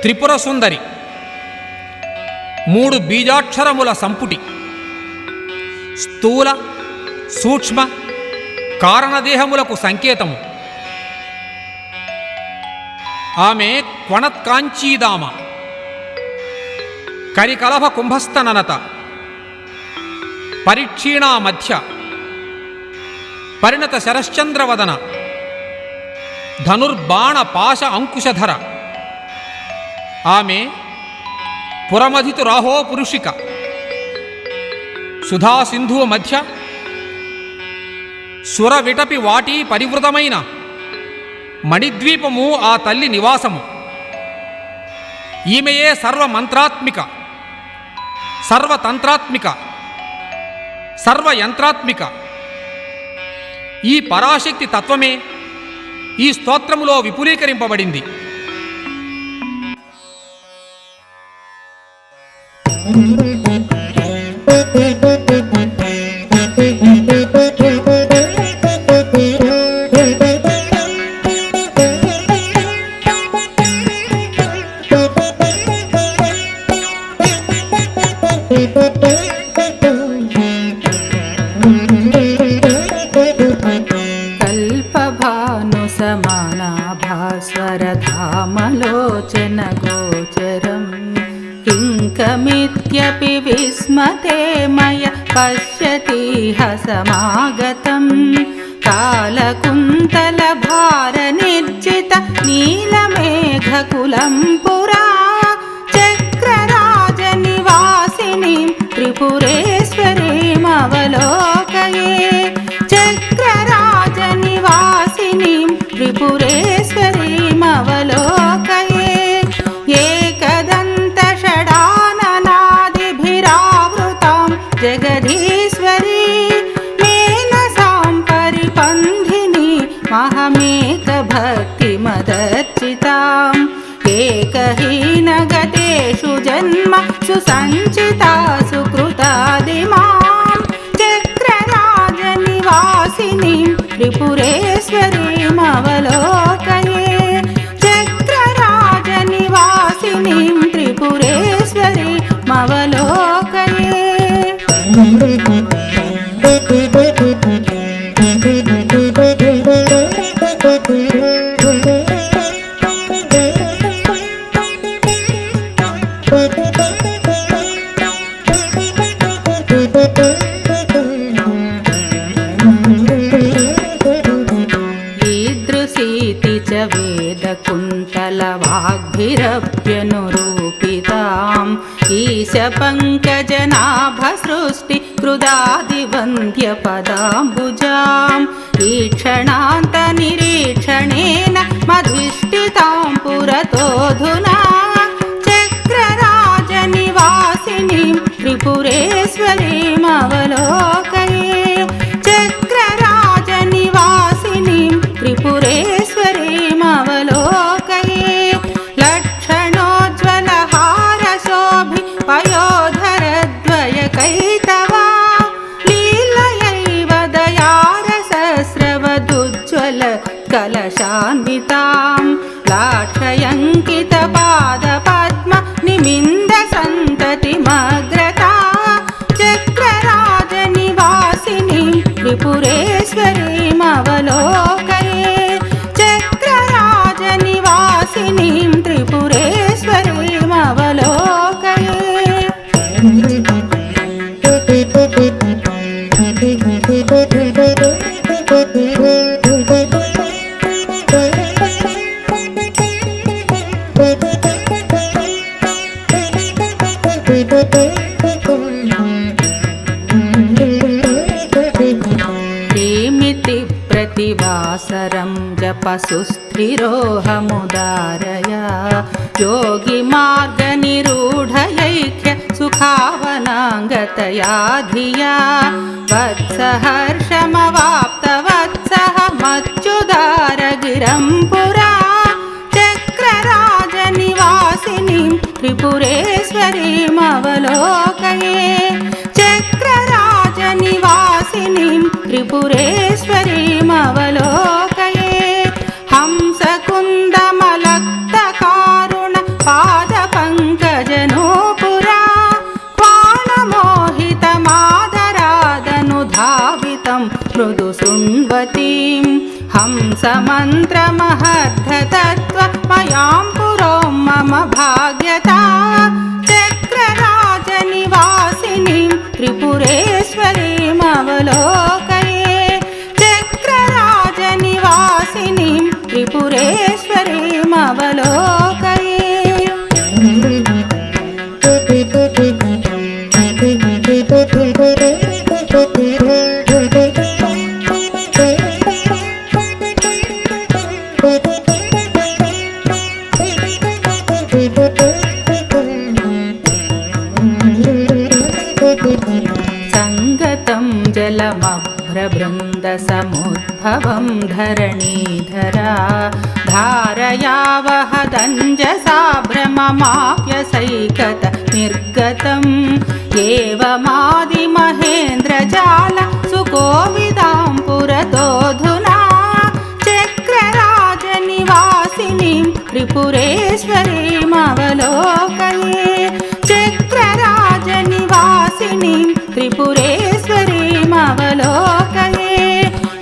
త్రిపుర సుందరి, 3 బీజాక్షరముల సంపుటి, స్థూల సూక్ష్మ కారణదేహములకు సంకేతము. ఆమె క్వణత్కాంచీదామ, కరికలభ కుంభస్థననత, పరిక్షీణా మధ్య, పరిణత శరశ్చంద్రవదన, ధనుర్బాణ పాశ అంకుశధర. ఆమె పురమధితు రాహో పురుషిక, సుధా సింధువు మధ్య, సుర విటపి వాటి పరివృతమైన మణిద్వీపము ఆ తల్లి నివాసము. ఈమెయే సర్వమంత్రాత్మిక, సర్వతంత్రాత్మిక, సర్వయంత్రాత్మిక. ఈ పరాశక్తి తత్వమే ఈ స్తోత్రములో విపులీకరింపబడింది. कल्पभानुसमानाभास्वरधामलोचनगोचरं किङ्कमित्यपि विस्मते मय पश्यतीह समागतं कालकुन्तलभारनिर्जित नीलमेघकुलं पुरा चक्रराजनिवासिनीं त्रिपुरेश्वरीमवलोकये चक्रराजनिवासिनीं त्रिपुरेश्वरीमवलोकये एकदन्तषडाननादिभिरावृतां जगदीश्वरी मेनसां परिपन्थिनी महमेकभक्तिमदर्चिताम् एकहीनगतेषु जन्मसु सञ्चितासु कृतादिमां चक्रराजनिवासिनीं त्रिपुरेश्वरीमवलोकये चक्रराजनिवासिनीं त्रिपुरेश्वरीमवलोकये। ईदृशीति च वेदकुन्तलवाग्भिरप्यनुरूपिताम् ईशपङ्कजनाभसृष्टिकृदादिवन्द्यपदाम्बुजाम् ईक्षणान्तनिरीक्षणेन मधिष्ठितां पुरतोऽधुना चक्रराजनिवासिनीं त्रिपुरेश्वरीमवलोकये चक्रराजनिवासिनीं त्रिपुरेश्वरीमवलोकये लक्षणोज्ज्वलहारशोभि पयोधरद्वयकैतवा लीलयैव दयारसस्रवदुज्ज्वल कलशान्वितां लाक्षयङ्कितपादपद्म निमिन्दसन्ततिमग्रता चक्रराजनिवासिनीं त्रिपुरेश्वरीमवलोकये चक्रराजनिवासिनीं त्रिपुरेश्वरीमवलोकये। प्रेमिति प्रतिवासरं जपसुस्थिरोहमुदारया योगिमार्गनिरूढयैख्य सुखावनाङ्गतया धिया वत्सहर्षमवाप्तवत्सः मच्युदारगिरं पुरा चक्रराजनिवासिनीं त्रिपुरेश्वरीमवलोकये चक्रराजनिवासिनीं त्रिपुरेश्वरीमवलोकये हंसकुन्दमलक्तकारुण धन्वतीं हंसमन्त्रमहर्धतत्त्वमयां पुरो मम भाग्यता चक्रराजनिवासिनीं त्रिपुरेश्वरीमवलोकये चक्रराजनिवासिनीं त्रिपुरेश्वरीमवलोकये संगतं जलमभ्रबृन्दसमुद्भवं धरणीधरा धारया वहदञ्जसा भ्रममाप्यसैकत निर्गतम् एवमादिमहेन्द्रजाल सुकोविदां पुरतोऽधुना चक्रराजनिवासिनीं त्रिपुरेश्वरीमवलोकये चक्रराजनिवासिनीं त्रिपुरेश्वरीमवलोकये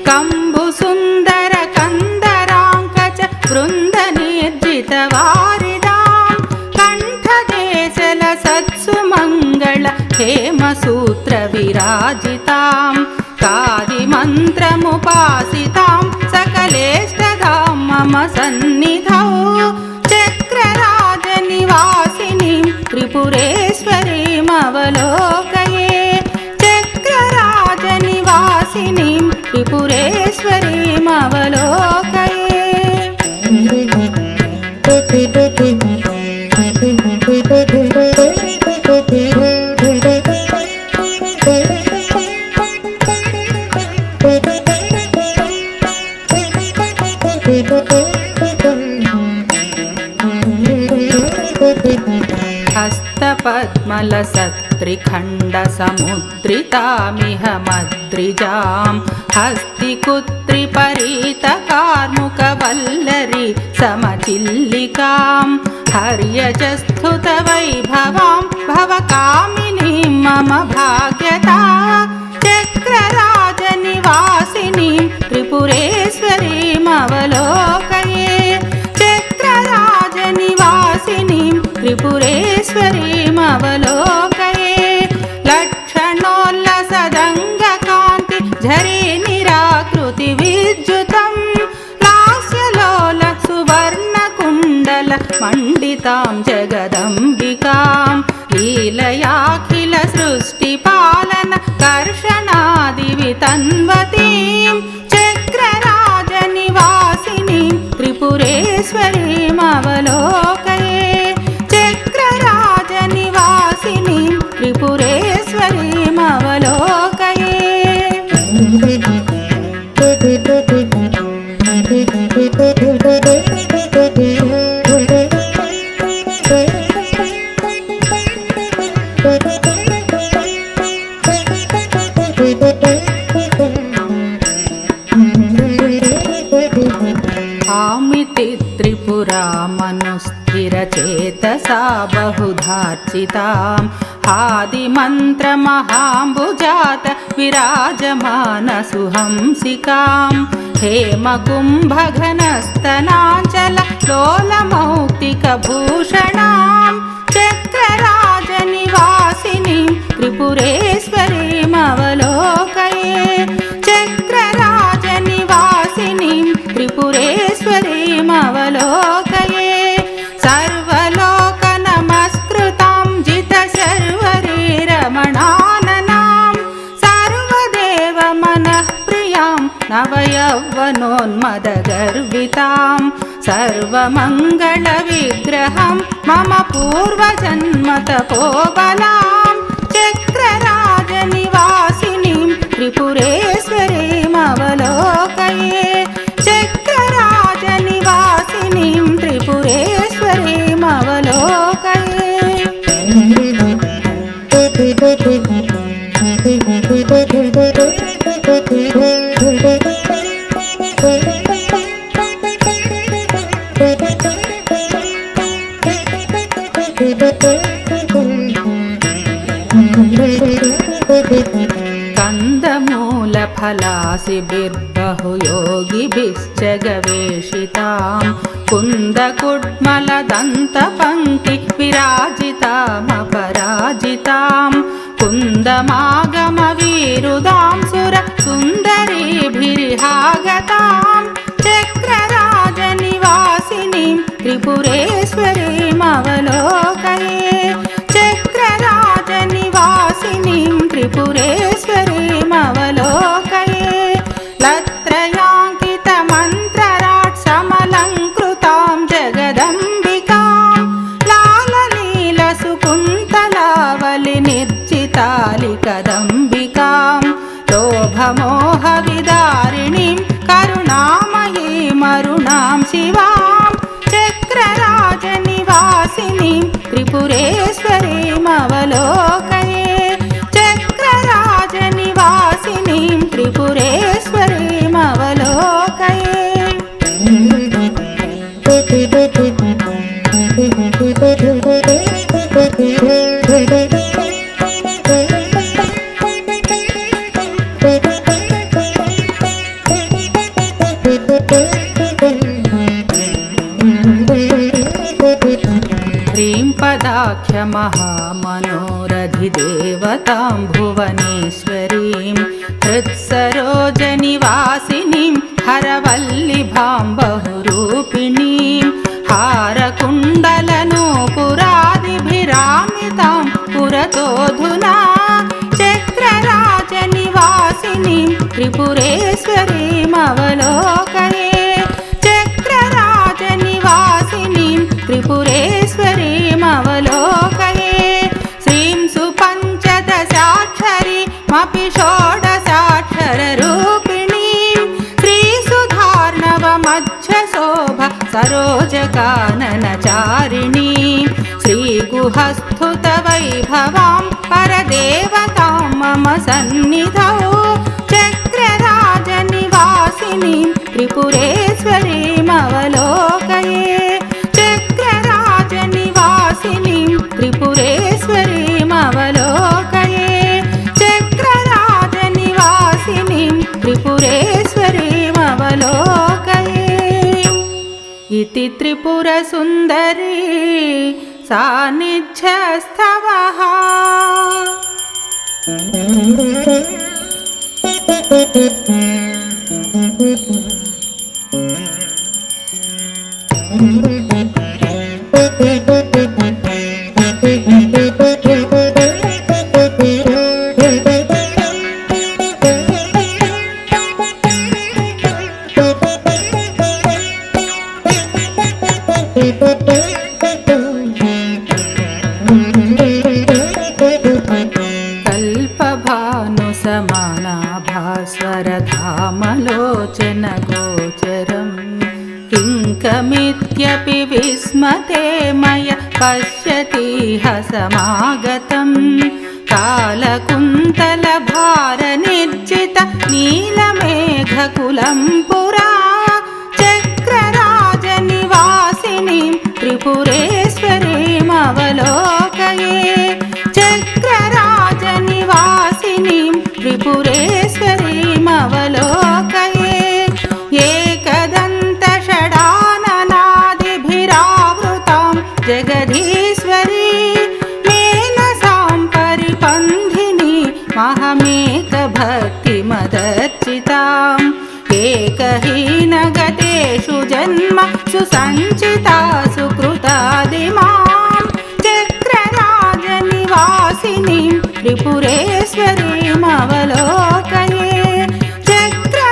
कम्बुसुन्दरकन्दराङ्कच वृन्दनिर्जितवारिदां कण्ठदेशलसत्सुमङ्गल हेमसूत्रविराजितां कादिमन्त्रमुपासितां सकलेष्टदां मम सन्निधौ चक्रराजनिवासिनीं त्रिपुरेश्वरीमवलोकये चक्रराजनिवासिनीं त्रिपुरेश्वरीमवलोकये हस्तपद्मलसत्त्रिखण्डसमुद्रितामिह मद्रिजां हस्तिकुत्रिपरीतकार्मुकवल्लरी समचिल्लिकां हर्यजस्तुतवैभवां भवकामिनीं मम भाग्यता चक्रराजनिवासिनीं त्रिपुरेश्वरीमवलोकये चक्रराजनिवासिनीं त्रिपुरेश्वरीमवलोकये लक्षणोल्लसदङ्गकान्ति झरीनिराकृतिविद्युतं लास्यलोल सुवर्णकुण्डल मण्डितां जगदम्बिकां लीलयाखिल सृष्टिपालन कर्षणादिवितन्वतीं चक्रराजनिवासिनीं त्रिपुरेश्वरीमवलोकये चक्रराजनिवासिनीं त्रिपुरेश्वरीमवलोकये आमिति त्रिपुरामनुस्थिरचेतसा बहुधार्चितां आदिमन्त्रमहाम्बुजात विराजमानसुहंसिकां हेमकुम्भघनस्तनाञ्चल लोलमौक्तिकभूषणां चक्रराजनिवासिनीं त्रिपुरेश्वरीमवलोकये चक्रराजनिवासिनीं त्रिपुरेश्वरीमवलोकये सर्वलोकनमस्कृतां जितशर्वरीरमणाननां सर्वदेवमनःप्रियां नवयौवनोन्मदगर्वितां सर्वमङ्गलविग्रहं मम पूर्वजन्मतपोबलां चक्रराजनिवासिनीं त्रिपुरेश्वरीमवलोकये चक्रराजनिवासिनीं त्रिपुरेश्वरीमवलोकये कंदमूलफलासिभिर्बहुविधैः बहुयोगिभिश्च गवेषितां कुन्दकुड्मलदन्तपङ्क्ति विराजितामपराजितां कुन्दमागमवीरुदां सुरसुन्दरीभिरिहागतां चक्रराजनिवासिनीं त्रिपुरेश्वरीमवलोकये चक्रराजनिवासिनीं त्रिपुरेश्वरीमवलोकये लत्रयाङ्कितमन्त्रराट्समलङ्कृतां जगदम्बिकां लाललीलसुकुन्तलावलिनिर्जितालिकदम्बिकां लोभमोहविदारिणीं करुणामयीमरुणां शिवां चक्रराजनिवासिनीं त्रिपुरेश्वरीमवलोकये चक्रराजनिवासिनीं त्रिपुरेश्वरीमवलोकये ह्रीं पदाख्यमहामनोरधिदेवतां भुवनेश्वरीं हृत्सरोजनिवासिनीं हरवल्लिभां बहुरूपिणीं हारकुण्डलनूपुरादिभिरामितां पुरतोऽधुना चक्रराजनिवासिनीं त्रिपुरेश्वरीमवलोकये चक्रराजनिवासिनीं त्रिपुरेश्वरीमवलोकये श्रीं सुपञ्चदशाक्षरीमपि षोडशाक्षररूपिणीं श्रीसुधार्णवमध्यशोभ सरोजकाननचारिणीं श्रीगुहस्तुतवैभवां परदेवतां मम सन्निधौ चक्रराजनिवासिनीं त्रिपुरेश्वरीमवलोकये चक्रराजनिवासिनीं त्रिपुरेश्वरीमवलोकये चक्रराजनिवासिनीं त्रिपुरेश्वरीमवलोकये इति त्रिपुरसुन्दरी सान्निध्यस्थवः कल्पभानुसमानाभास्वरधामलोचनगोचरं किङ्कमित्यपि विस्मते मय पश्यतीह समागतं कालकुन्तलभारनिर्जित नीलमेघकुलं पुरा चक्रराजनिवासिनीं त्रिपुरेश्वरीमवलोकये चक्रराजनिवासिनीं त्रिपुरेश्वरीमवलोकये एकदन्तषडाननादिभिरावृतां जगदीश्वरी मेनसां परिपन्थिनी महमेकभक्तिमदर्चिताम् एकहीनगतेषु जन्मसु सञ्चिता सुकृतादिमां चक्रराजनिवासिनीं त्रिपुरेश्वरीमवलोकये चक्रराजनिवासिनीं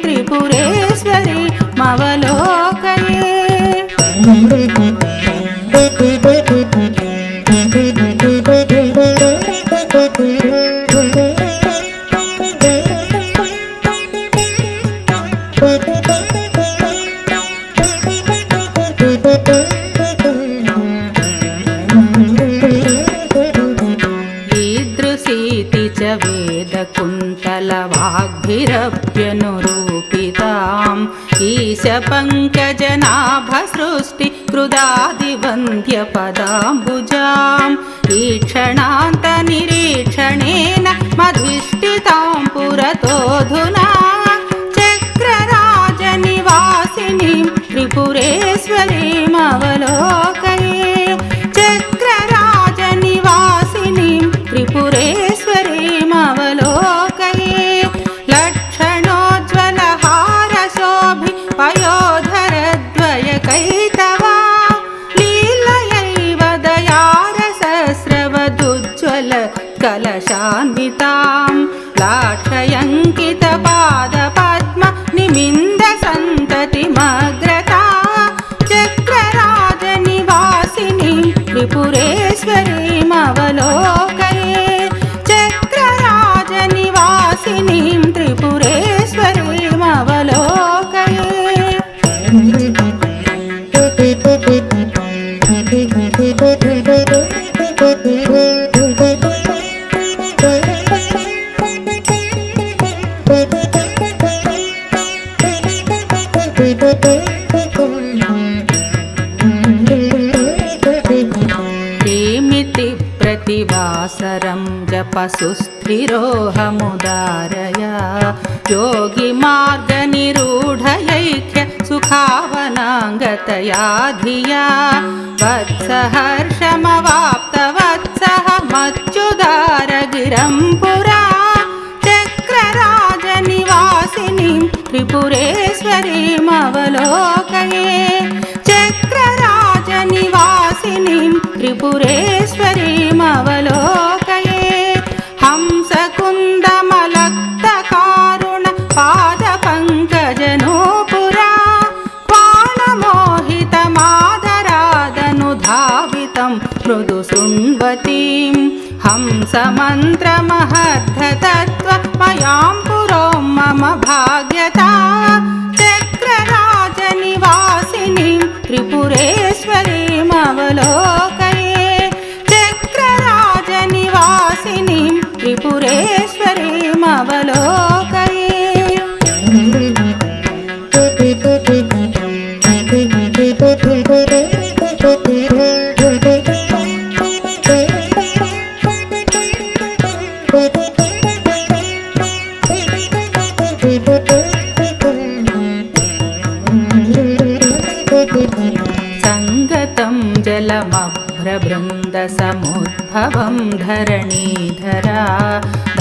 त्रिपुरेश्वरीमवलोकये ईदृशीति च वेदकुन्तलवाग्भिरप्यनुरूपिताम् ईशपङ्कजनाभसृष्टिकृदादिवन्द्यपदाम्बुजाम् ईक्षणान्तनिरीक्षणेन मधिष्ठितां पुरतोऽधुना चक्रराजनिवासिनीं त्रिपुरेश्वरीमवलोकये चक्रराजनिवासिनीं त्रिपुरेश्वरीमवलोकये लक्षणोज्ज्वलहारशोभि पयोधरद्वयकैतवा लीलयैव दयारसस्रवदुज्ज्वल कलशान्वितां लाक्षयङ्कितपादपद्म निमिन्दसन्ततिमग्रता चक्रराजनिवासिनीं त्रिपुरेश्वरीमवलोकये चक्रराजनिवासिनीं त्रिपुरेश्वरीमवलोकये किमिति प्रतिवासरं जपसुस्थिरोऽहमुदारया योगिमार्गनिरूढयैख्य सुखावनाङ्गतया धिया वत्सहर्षमवाप्तवत्सः मच्युदारगिरं पुरा चक्रराजनिवासिनीं त्रिपुरेश्वरीमवलोकये चक्रराजनिवासिनीं त्रिपुरेश्वरीमवलोकये हंसकुन्दमलक्तकारुण पादपङ्कजनूपुरा बाणमोहितमादरादनुधावितं मृदु शृण्वतीं हंसमन्त्रमहर्धतत्त्वमयां पुरो मम भाग्यता चक्रराजनिवासिनीं त्रिपुरेश्वरीमवलोकये चक्रराजनिवासिनीं त्रिपुरेश्वरीमवलोकये संगतं जलमभ्रबृन्दसमुद्भवं धरणीधरा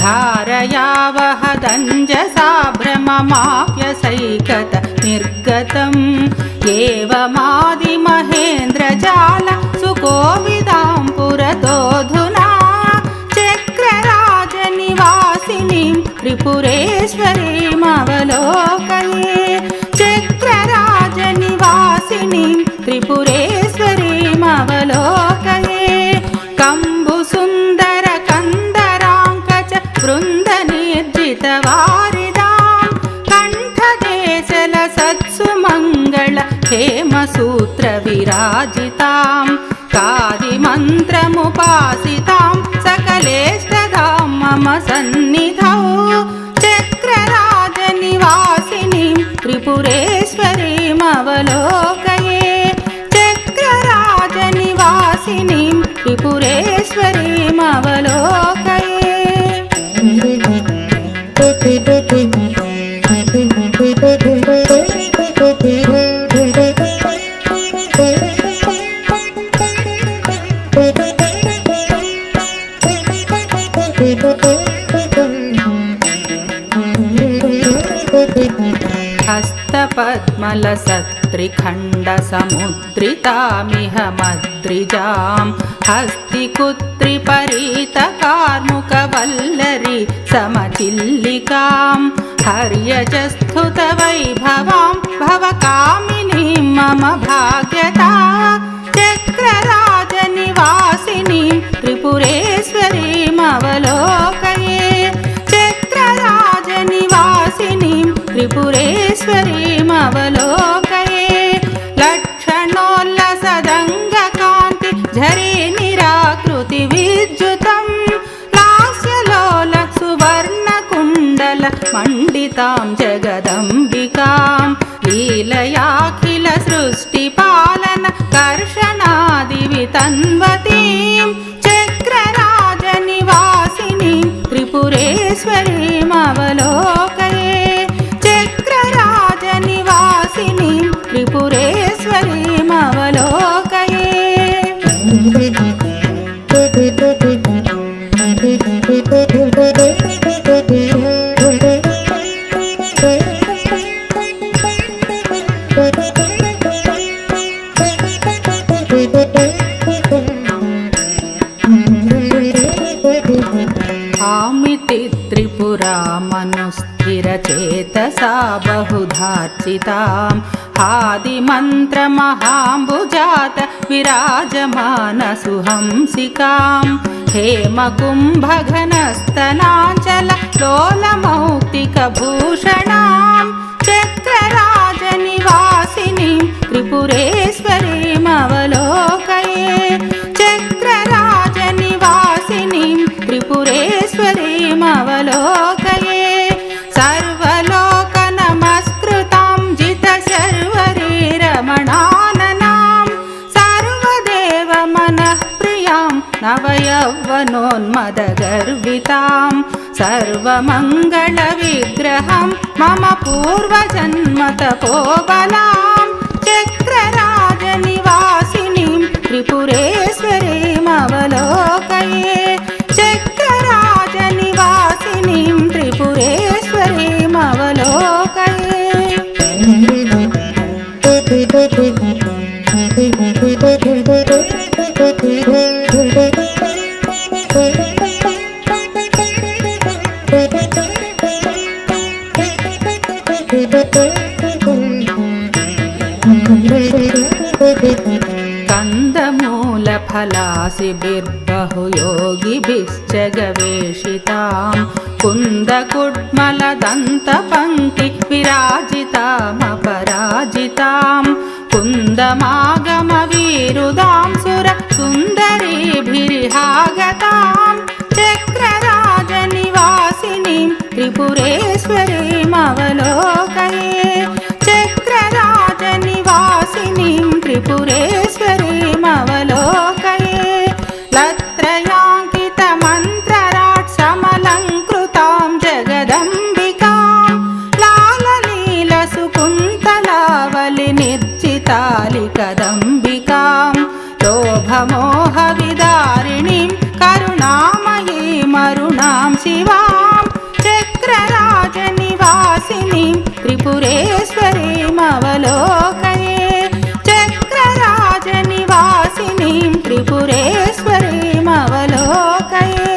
धारया वहदञ्जसा भ्रममाप्यसैकत निर्गतम् एवमादिमहेन्द्रजाल सुकोविदां पुरतोऽधुना चक्रराजनिवासिनीं त्रिपुरेश्वरीमवलोकये चक्रराजनिवासिनीं त्रिपुरेश्वरीमवलोकये कम्बुसुन्दरकन्दराङ्कच वृन्दनिर्जितवारिदां कण्ठदेशलसत्सुमङ्गल हेमसूत्रविराजितां कादिमन्त्रमुपासितां सकलेष्टदां मम सन्निधौ चक्रराजनिवासिनीं त्रिपुरेश्वरीमवलोकये चक्रराजनिवासिनीं त्रिपुरेश्वरीमवलोकये हस्तपद्मलसत्त्रिखण्डसमुद्रितामिह मद्रिजां हस्तिकुत्रिपरीतकार्मुकवल्लरी समचिल्लिकां हर्यजस्तुतवैभवां भवकामिनीं मम भाग्यता चक्रराजनिवासिनीं त्रिपुरेश्वरीमवलोकये चक्रराजनिवासिनीं त्रिपुरेश्वरीमवलोकये लक्षणोल्लसदङ्गकान्ति झरीनिराकृतिविद्युतं लास्यलोल सुवर्णकुण्डल मण्डितां जगदम्बिकां लीलयाखिल सृष्टिपालन कर्षणादिवितन्वतीं त्रिपुरेश्वरीमवलोकये चक्रराजनिवासिनीं त्रिपुरेश्वरीमवलोकये आमिति त्रिपुरामनुस्थिरचेतसा बहुधार्चिताम् आदिमन्त्रमहाम्बुजात विराजमानसुहंसिकाम् हेमकुम्भघनस्तनाञ्चल लोलमौक्तिकभूषणाम् चक्रराजनिवासिनीं त्रिपुरेश्वरीमवलोकये चक्रराजनिवासिनीं त्रिपुरेश्वरीमवलोकये सर्वलोकनमस्कृतां जितशर्वरीरमणाननां सर्वदेवमनःप्रियां नवयौवनोन्मदगर्वितां सर्वमङ्गलविग्रहं मम पूर्वजन्मतपोबलां चक्रराजनिवासिनीं त्रिपुरेश्वरीमवलोकये चक्रराजनिवासिनीं त्रिपुरेश्वरीमवलोकये कन्दमूलफलासिभिर्बहुयोगिभिश्च गवेषितां कुन्दकुड्मलदन्तपङ्क्ति विराजितामपराजितां कुन्दमागमवीरुदां सुरसुन्दरीभिरिहागतां चक्रराजनिवासिनीं त्रिपुरेश्वरीमवलोकये चक्रराजनिवासिनीं त्रिपुरेश्वरीमवलोकये लत्रयाङ्कितमन्त्रराट् समलङ्कृतां जगदम्बिकां लाललीलसुकुन्तलावलिनिर्जितालिकदम्बिकां लोभमोहविदारिणीं करुणामयीमरुणां शिवां चक्रराजनिवासिनीं त्रिपुरेश्वरीमवलोकये चक्रराजनिवासिनीं त्रिपुरेश्वरीमवलोकये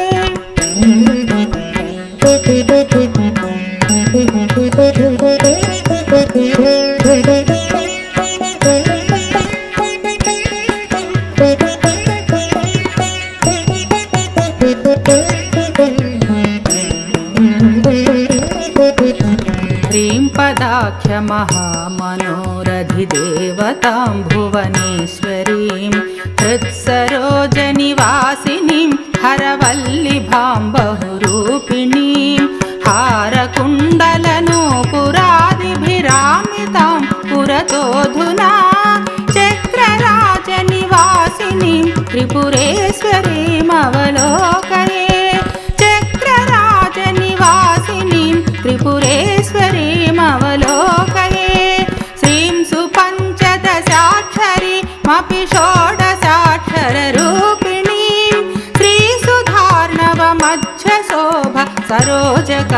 ह्रीं पदाख्यमहामनोरधिदेवतां भुवनेश्वरीं हृत्सरोजनिवासिनीं हरवल्लिभां बहुरूपिणीं हारकुण्डलनूपुरादिभिरामितां पुरतोऽधुना चक्रराजनिवासिनीं त्रिपुरेश्वरीमवलोकये चक्रराजनिवासिनीं त्रिपुरेश्वरीमवलोकये श्रीं सुपञ्चदशाक्षरीमपि षोडशाक्षररूपिणीं श्रीसुधार्णवमध्यशोभ सरोजकाननचारिणीं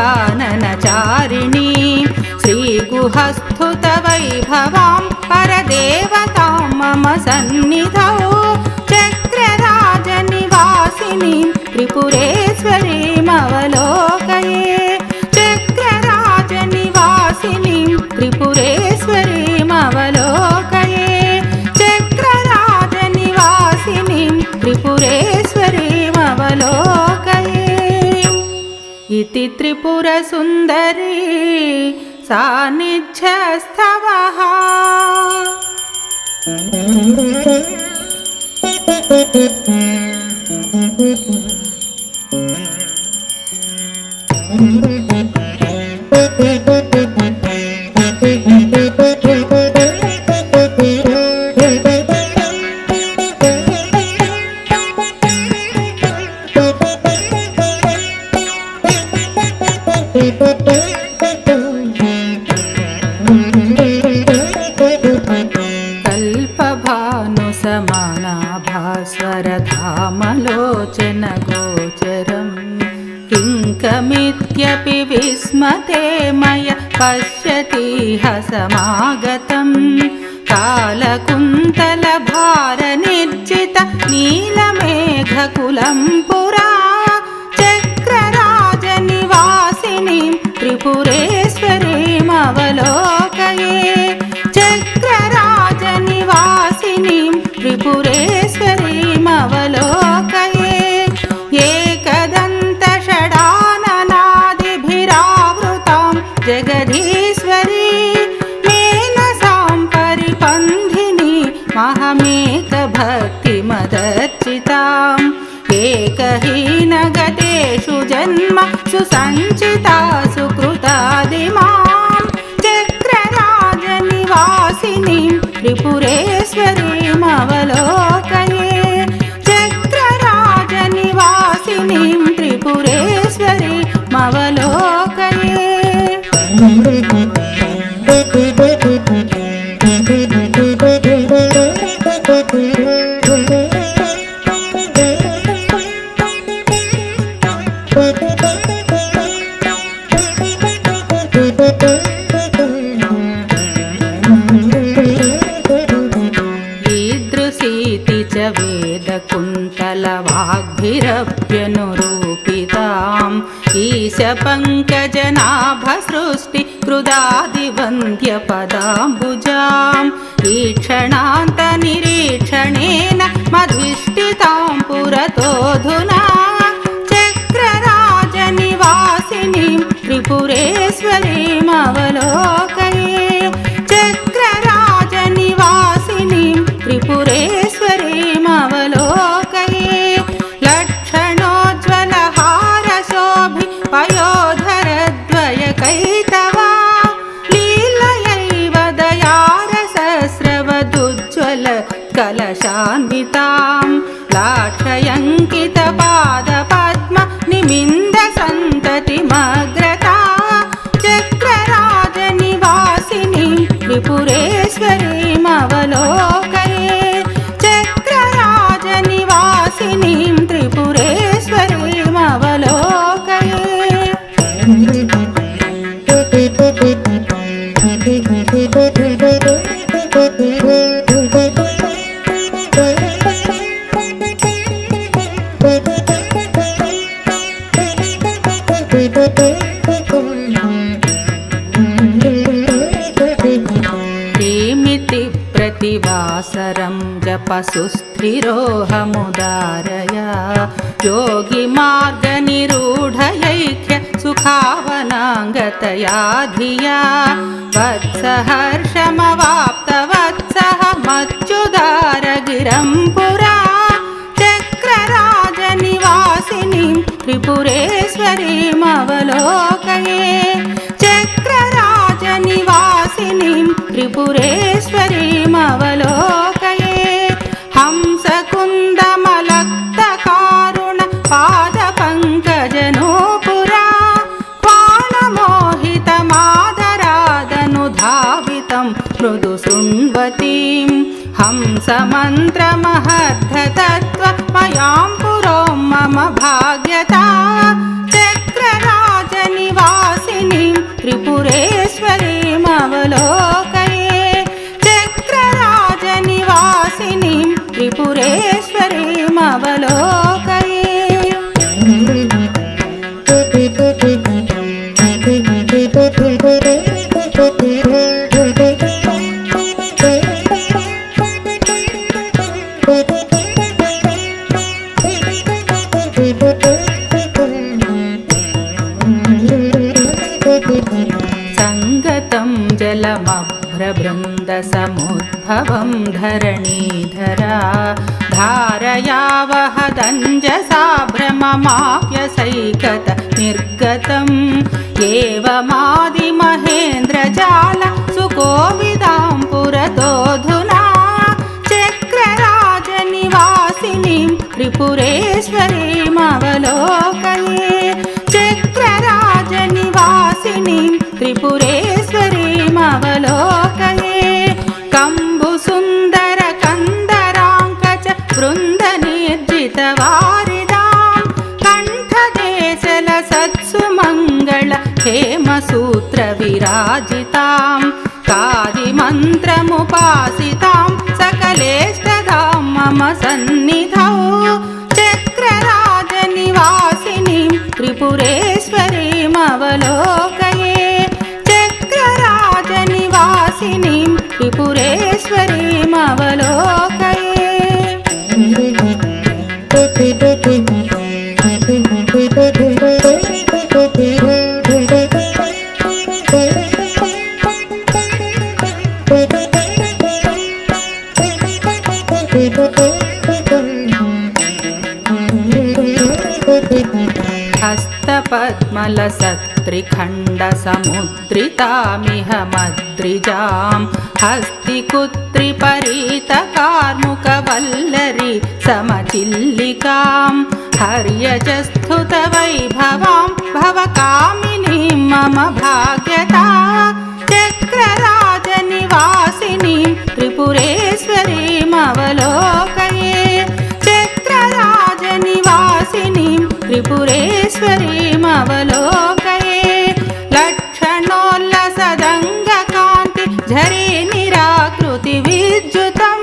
श्रीगुहस्थुतवैभवां परदेवतां मम सन्निधौ चक्रराजनिवासिनीं त्रिपुरेश्वरीमवलोकये चक्रराजनिवासिनीं त्रिपुरेश्वरीमवलोकये चक्रराजनिवासिनीं त्रिपुरेश्वरीमवलोकये इति त्रिपुरसुन्दरी सान्निध्यस्थवः पश्यतीह समागतं कालकुन्तलभारनिर्जित नीलमेघकुलं पुरा चक्रराजनिवासिनीं त्रिपुरेश्वरीमवलोकये चक्रराजनिवासिनीं त्रिपुरेश्वरीमवलोकये एकदन्तषडाननादिभिरावृतां जगदीश्वरी मेनसां परिपन्थिनी महमेकभक्तिमदर्चिताम् एकहीनगतेषु जन्मसु सञ्चिता सुकृतादिमां चक्रराजनिवासिनीं त्रिपुरेश्वरीमवलोकये चक्रराजनिवासिनीं त्रिपुरेश्वरीमवलोकये ईदृशीति च वेदकुन्तलवाग्भिरप्यनुरूपिताम् ईशपङ्कजनाभसृष्टिकृदादिवन्द्यपदाम्बुजाम् ईक्षणान्तनिरीक्षणेन मधिष्ठितां पुरतोऽधुना चक्रराजनिवासिनीं त्रिपुरेश्वरीमवलोकये चक्रराजनिवासिनीं त्रिपुरेश्वरीमवलोकये लक्षणोज्ज्वलहारशोभि पयोधरद्वयकैतवा लीलयैव दयारसस्रवदुज्ज्वल कलशान्वितां लाक्षयङ्कितपादपद्म निमिन्दसन्ततिमग्रता चक्रराजनिवासिनीं त्रिपुरेश्वरीमवलोकये चक्रराजनिवासिनीं त्रिपुरेश्वरीमवलोकये प्रेमिति प्रतिवासरं जपसुस्थिरोहमुदारया योगिमार्गनिरूढयैख्य सुखावनाङ्गतया धिया वत्सहर्षमवाप्तवत्सः मच्युदारगिरं पुरा चक्रराजनिवासिनीं त्रिपुरेश्वरीमवलोकये चक्रराजनिवासिनीं त्रिपुरेश्वरीमवलोकये हंसकुन्दमलक्तकारुण पादपङ्कजनूपुरा क्वाणमोहितमादरादनुधावितं मृदु शृण्वतीं हंसमन्त्रमहद्धतत्त्वमयां पुरों मम भाग्यता चक्रराजनिवासिनीं त्रिपुरेश्वरीमवलोकये चक्रराजनिवासिनीं त्रिपुरेश्वरीमवलोकये संगतं जलमभ्रबृन्दसमुद्भवं धरणीधरा धारया वहदञ्जसा भ्रममाप्यसैकत निर्गतम् एवमादिमहेन्द्रजाल सुकोविदां पुरतोऽधुना चक्रराजनिवासिनीं त्रिपुरेश्वरीमवलोकये चक्रराजनिवासिनीं त्रिपुरेश्वरीमवलोकये कम्बुसुन्दरकन्दराङ्कच वृन्दनिर्जितवारिदां कण्ठदेशलसत्सुमङ्गल हेमसूत्रविरा విరాజితాం కాదిమంత్రముపాసితాం సకలేష్టదాం మమ సన్నిధౌ చక్రరాజనివాసినీం త్రిపురేశ్వరీమవలోకయే చక్రరాజనివాసినీం త్రిపురేశ్వరీమవలోకయే हस्तपद्मलसत्त्रिखण्डसमुद्रितामिह मद्रिजां हस्तिकुत्रिपरीतकार्मुकवल्लरी समचिल्लिकां हर्यजस्तुतवैभवां भवकामिनीं मम भाग्यता चक्रराजनिवासिनीं त्रिपुरेश्वरीमवलोकये चक्रराजनिवासिनीं त्रिपुरेश्वरीमवलोकये लक्षणोल्लसदङ्गकान्ति झरी निराकृति विद्युतं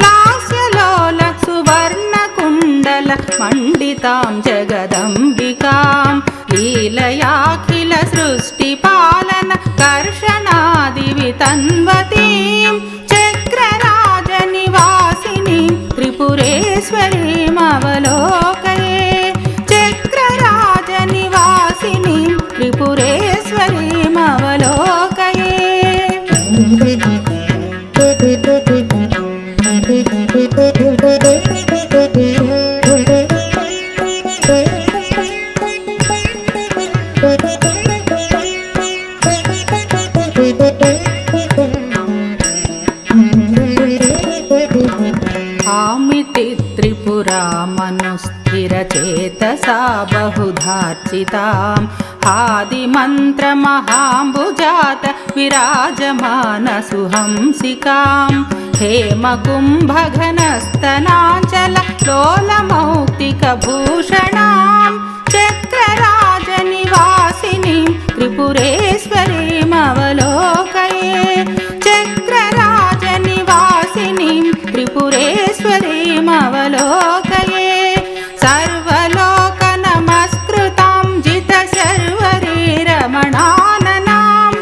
लास्यलोल सुवर्णकुण्डल मण्डितां जगदम्बिकां लीलयाखिल सृष्टिपालन कर्षणादिवितन्वतीं चक्रराजनिवासिनीं त्रिपुरेश्वरीमवलोकये चक्रराजनिवासिनीं त्रिपुरेश्वरीमवलोकये आमिति त्रिपुरामनुस्थिरचेतसा बहुधार्चितां आदिमन्त्रमहाम्बुजात विराजमानसुहंसिकां हेमकुम्भघनस्तनाञ्चल लोलमौक्तिकभूषणां चक्रराजनिवासिनीं त्रिपुरेश्वरीमवलोकये चक्रराजनिवासिनीं त्रिपुरेश्वरीमवलोकये सर्वलोकनमस्कृतां जितशर्वरीरमणाननां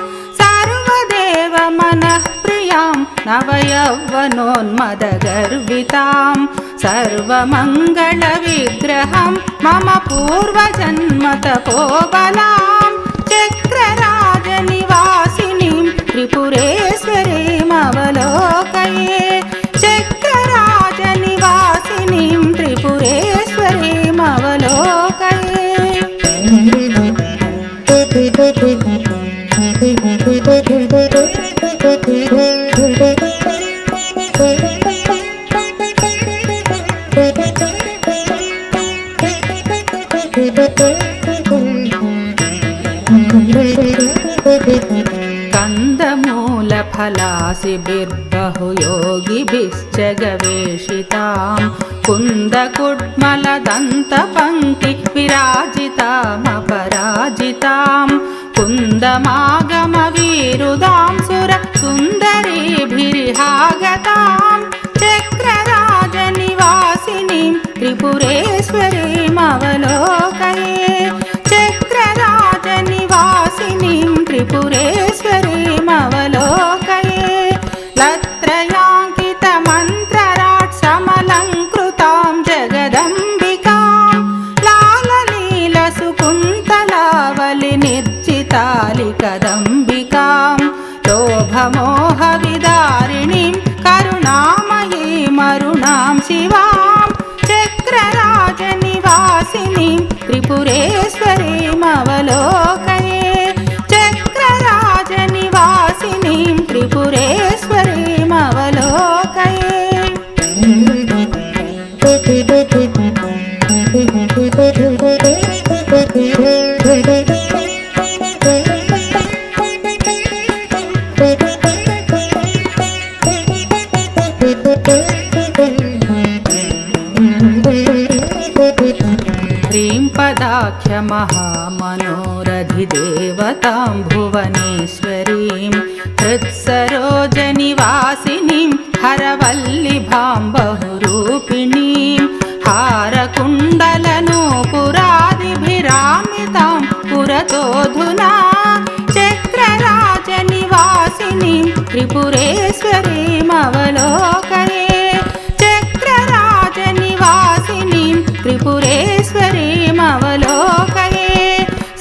सर्वदेवमनःप्रियां नवयौवनोन्मदगर्वितां सर्वमङ्गलविग्रहं मम पूर्वजन्मतपोबलां चक्रराजनिवासिनीं त्रिपुरेश्वरीमवलोकये चक्रराजनिवासिनीं त्रिपुरेश्वरीमवलोकये कंदमूलफलासिभिर्बहुयोगिभिश्च गवेषितां कुन्दकुड्मलदन्तपङ्क्ति विराजितामपराजितां कुन्दमागमवीरुदां सुरसुन्दरीभिर्हागतां चक्रराजनिवासिनीं त्रिपुरेश्वरीमवलोकये चक्रराजनिवासिनीं त्रिपुरेश्वरीमवलोकये लत्रयाङ्कितमन्त्रराट् समलङ्कृतां जगदम्बिकां लाललीलसुकुन्तलावलिनिर्जितालिकदम्बिकां लोभमोहविदारिणीं करुणामयीमरुणां शिवां चक्रराजनिवासिनीं त्रिपुरेश्वरीमवलोकये चक्रराजनिवासिनीं त्रिपुरेश्वरीमवलोकये ह्रीं पदाख्यमहामनोरधिदेवतां भुवनेश्वरी निवासिनीं त्रिपुरेश्वरीमवलोकये चक्रराजनिवासिनीं त्रिपुरेश्वरीमवलोकये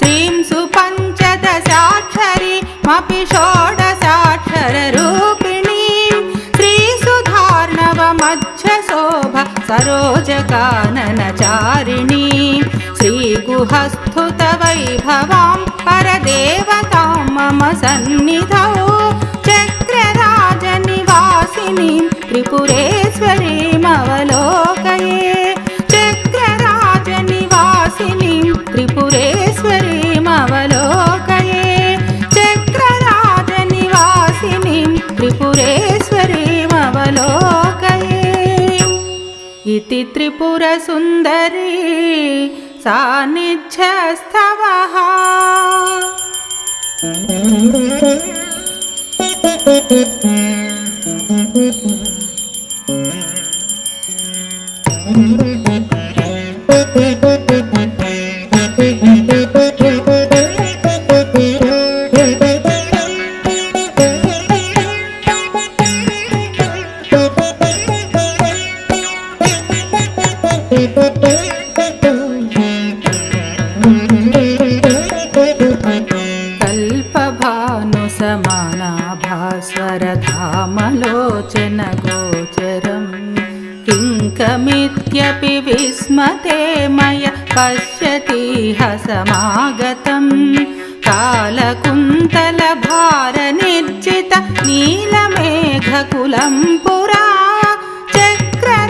श्रीं सुपञ्चदशाक्षरीमपि षोडशाक्षररूपिणीं श्रीसुधार्णवमध्यशोभ सरोजकाननचारिणीं श्रीगुहस्तुतवैभवां परदेवतां मम सन्निधौ चक्रराजनिवासिनीं त्रिपुरेश्वरीमवलोकये चक्रराजनिवासिनीं त्रिपुरेश्वरीमवलोकये चक्रराजनिवासिनीं त्रिपुरेश्वरीमवलोकये इति त्रिपुरसुन्दरी सान्निध्यस्तवः कल्पभानुसमानाभास्वरधामलोचनगोचरं किङ्कमित्यपि विस्मते मय पश्यतीह समागतं कालकुन्तलभारनिर्जित नीलमेघकुलं पुरा चक्रराजनिवासिनीं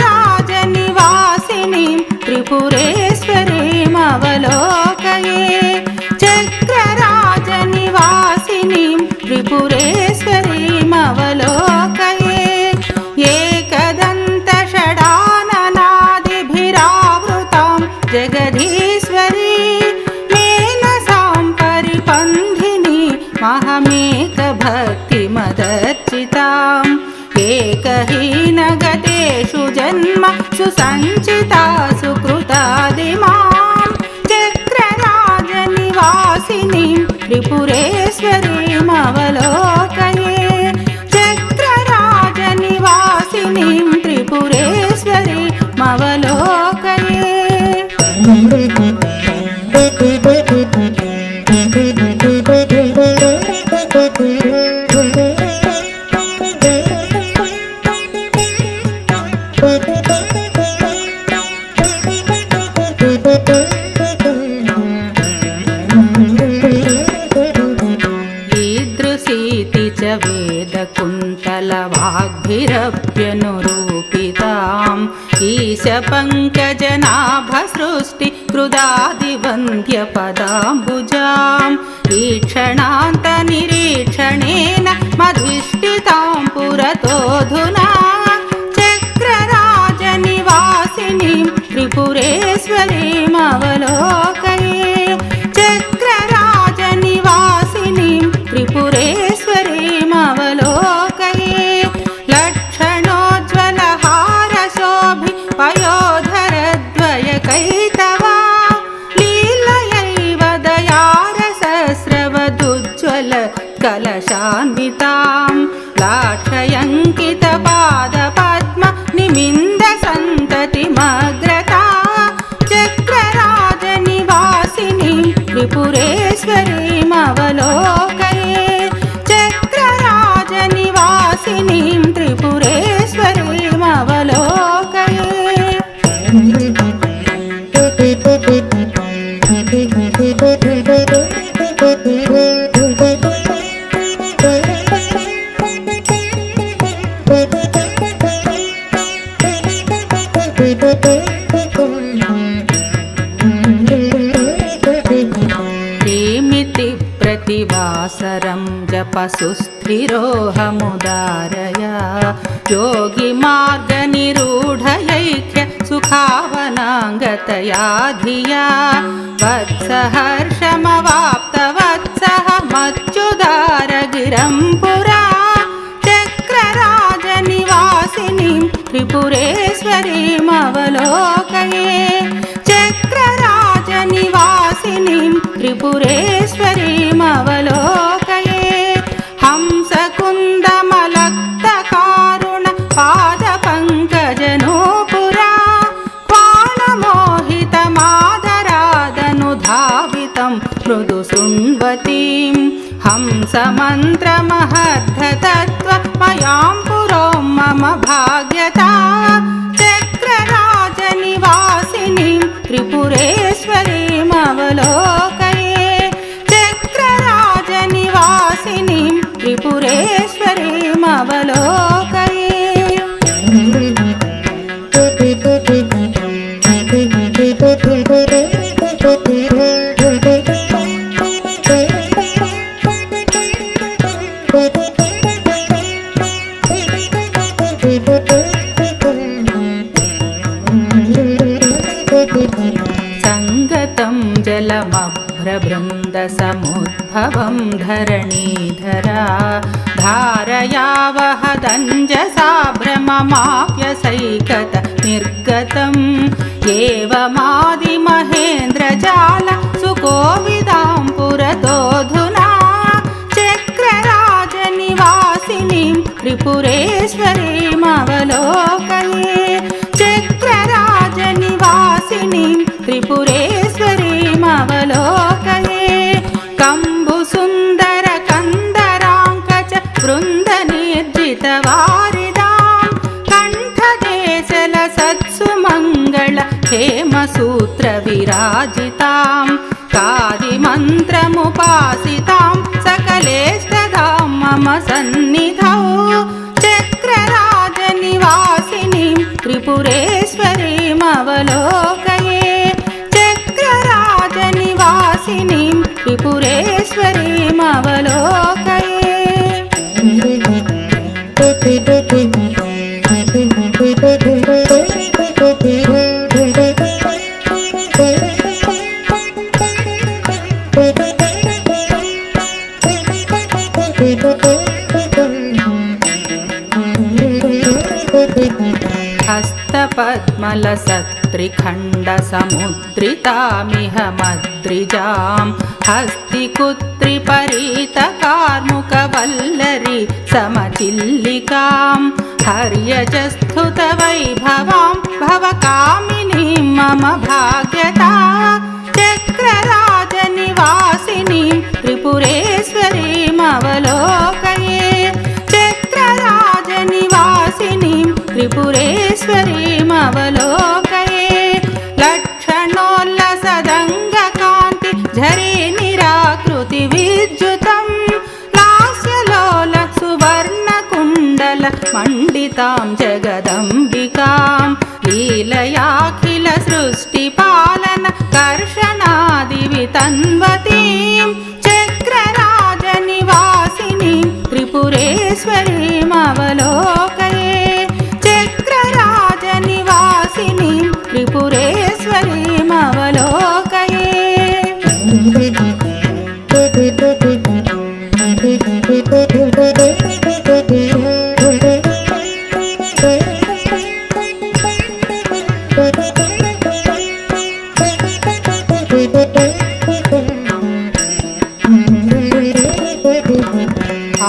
त्रिपुरेश्वरीमवलोकये चक्रराजनिवासिनीं त्रिपुरेश्वरीमवलोकये एकदन्तषडाननादिभिरावृतां जगदीश्वरी मेनसां परिपन्थिनी महमेकभक्तिमदर्चिताम् एकहीनगतेषु जन्म सुसञ्चितासु कृतादिमां चक्रराजनिवासिनीं त्रिपुरेश्वरीमवलोकये चक्रराजनिवासिनीं त्रिपुरेश्वरीमवलोकये ईदृशीति च वेदकुन्तलवाग्भिरप्यनुरूपिताम् ईशपङ्कजनाभसृष्टिकृदादिवन्द्यपदाम्बुजाम् ईक्षणान्तनिरीक्षणेन मधिष्ठितां पुरतोऽधुना चक्रराजनिवासिनीं त्रिपुरेश्वरीमवलोकये चक्रराजनिवासिनीं त्रिपुरेश्वरीमवलोकये लक्षणोज्ज्वलहारशोभि पयोधरद्वयकैतवा लीलयैव दयारसस्रवदुज्ज्वल कलशान्वितां लाक्षयङ्कितपादपद्म निमिन्दसन्ततिमग्रता चक्रराजनिवासिनीं त्रिपुरेश्वरीमवलोकये चक्रराजनिवासिनीं त्रिपुरेश्वरीमवलोकये प्रेमिति प्रतिवासरं जपसुस्थिरोऽहमुदारया योगिमार्गनिरूढयैख्य सुखावनाङ्गतया धिया वत्सहर्षमवाप्तवत्सः मच्युदारगिरं पुरा चक्रराजनिवासिनीं त्रिपुरेश्वरीमवलोकये चक्रराजनिवासिनीं त्रिपुरेश्वरीमवलोकये हंसकुल मूर्तिं हंसमन्त्रमहर्धतत्त्वमयां पुरो मम भाग्यता चक्रराजनिवासिनीं त्रिपुरेश्वरीमवलोकये चक्रराजनिवासिनीं त्रिपुरेश्वरीमवलोकये संगतं जलमभ्रबृन्दसमुद्भवं धरणीधरा धारया वहदञ्जसा भ्रममाप्यसैकत निर्गतम् एवमादिमहेन्द्रजाल सुकोविदां पुरतोऽधुना चक्रराजनिवासिनीं त्रिपुरेश्वरीमवलोकये चक्रराजनिवासिनीं त्रिपुरेश्वरीमवलोकये कम्बुसुन्दरकन्दराङ्कच वृन्दनिर्जितवारिदां कण्ठदेशलसत्सुमङ्गल हेमसूत्रविराजितां कादिमन्त्रमुपासितां सकलेष्टदां मम सन्निधौ चक्रराजनिवासिनीं त्रिपुरेश्वरीमवलोकये चक्रराजनिवासिनीं त्रिपुरेश्वरीमवलोकये हस्तपद्मलसत्त्रिखण्डसमुद्रितामिह मद्रिजां हस्तिकुत्रिपरीतकार्मुकवल्लरी समचिल्लिकां हर्यजस्तुतवैभवां भवकामिनीं मम भाग्यता चक्रराजनिवासिनीं त्रिपुरेश्वरीमवलोकये चक्रराजनिवासिनीं त्रिपुरेश्वरीमवलोकये लक्षणोल्लसदङ्गकान्ति झरीनिराकृतिविद्युतं लास्यलोल सुवर्णकुण्डल मण्डितां जगदम्बिकां लीलयाखिल सृष्टिपालन कर्षणादिवितन्वतीं चक्रराजनिवासिनीं त्रिपुरेश्वरीमवलोकये चक्रराजनिवासिनीं त्रिपुरेश्वरीमवलोकये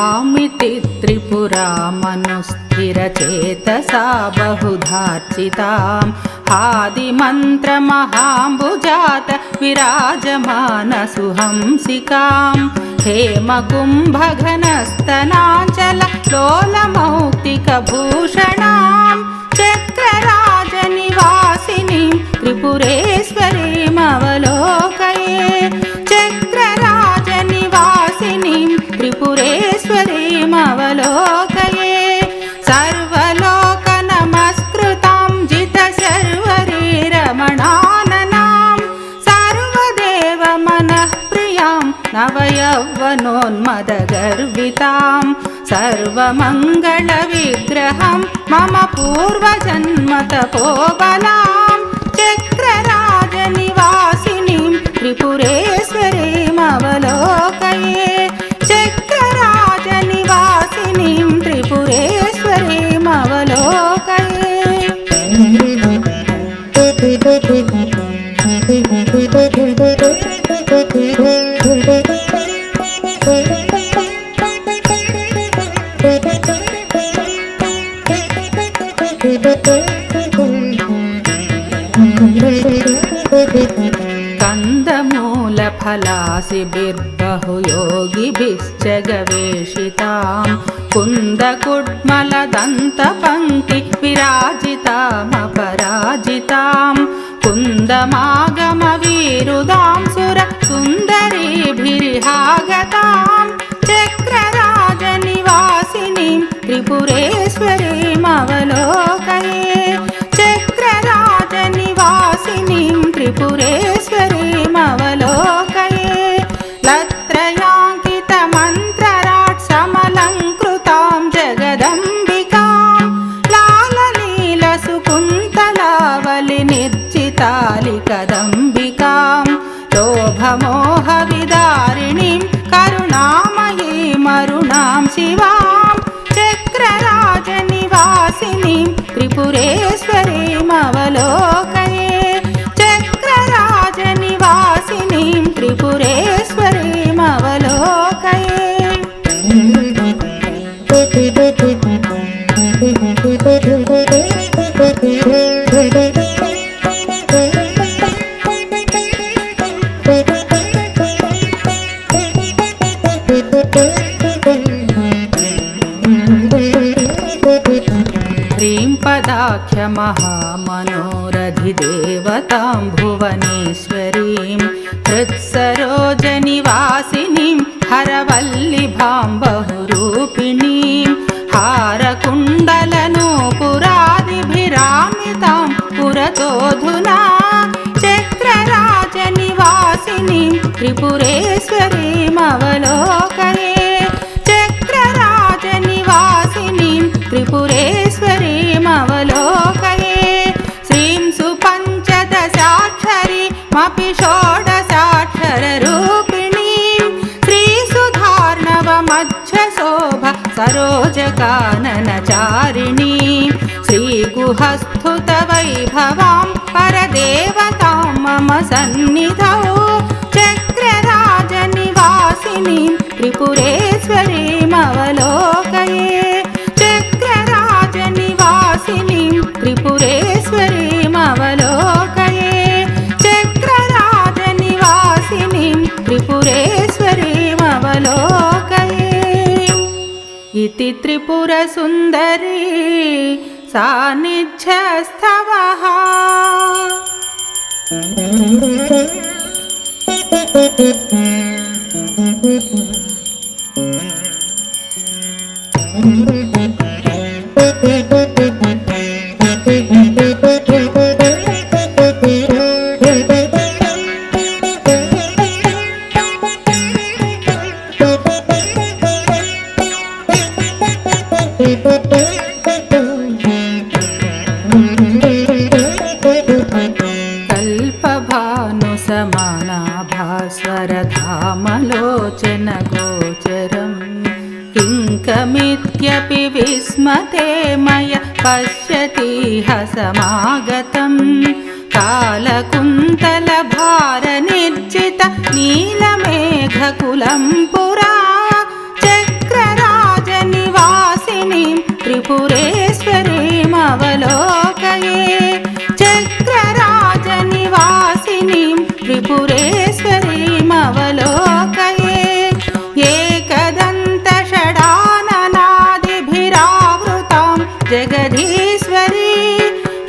आमिति त्रिपुरामनुस्थिरचेतसा बहुधार्चितां आदिमन्त्रमहाम्बुजात विराजमानसुहंसिकां हेमकुम्भघनस्तनाञ्चल लोलमौक्तिकभूषणां चक्रराजनिवासिनीं त्रिपुरेश्वरीमवलोकये चक्रराजनिवासिनीं त्रिपुरेश्वरीमवलोकये सर्वलोकनमस्कृतां जितशर्वरीरमणाननां सर्वदेवमनःप्रियां नवयौवनोन्मदगर्वितां सर्वमङ्गलविग्रहं मम पूर्वजन्मतपोबलां चक्रराजनिवासिनीं त्रिपुरेश्वरीमवलोकये चक्रराजनिवासिनीं त्रिपुरेश्वरीमवलोकये फलासिभिर्बहुयोगिभिश्च गवेषितां कुन्दकुड्मलदन्तपङ्क्ति विराजितामपराजितां कुन्दमागमवीरुदां सुरसुन्दरीभिरिहागतां चक्रराजनिवासिनीं त्रिपुरेश्वरीमवलोकये चक्रराजनिवासिनीं त्रिपुरेश्वरीमवलोकये लत्रयाङ्कितमन्त्रराट्समलङ्कृतां जगदम्बिकां लाललीलसुकुन्तलावलिनिर्जितालिकदम्बिकां लोभमोहविदारिणीं करुणामयीमरुणां शिवां चक्रराजनिवासिनीं त्रिपुरेश्वरीमवलोकये चक्रराजनिवासिनीं त्रिपुरेश्वरीमवलोकये ह्रीं पदाख्यमहामनोरधिदेवतां भुवनेश्वरीं हृत्सरोजनिवासिनीं हरवल्लिभां बहुरूपिणीं हारकुण्डलनूपुरादिभिरामितां पुरतोऽधुना चक्रराजनिवासिनीं त्रिपुरेश्वरीमवलोकये चक्रराजनिवासिनीं त्रिपुरेश्वरीमवलोकये श्रीं सुपञ्चदशाक्षरीमपि षोडशाक्षररूपिणीं श्रीसुधार्णवमध्यशोभ सरोजकाननचारिणीं श्रीगुहस्तुतवैभवां परदेवतां मम सन्निधौ चक्रराजनिवासिनीं त्रिपुरेश्वरीमवलोकये चक्रराजनिवासिनीं त्रिपुरेश्वरीमवलोकये चक्रराजनिवासिनीं त्रिपुरेश्वरीमवलोकये इति त्रिपुरसुन्दरी सान्निध्यस्थवः कल्पभानुसमानाभास्वरधामलोचनगोचरं किङ्कमित्यपि विस्मते मय पश्यतीह समागतं कालकुन्तलभारनिर्जित नीलमेघकुलं पुरा चक्रराजनिवासिनीं त्रिपुरेश्वरीमवलोकये चक्रराजनिवासिनीं त्रिपुरेश्वरीमवलोकये एकदन्तषडाननादिभिरावृतां जगदीश्वरी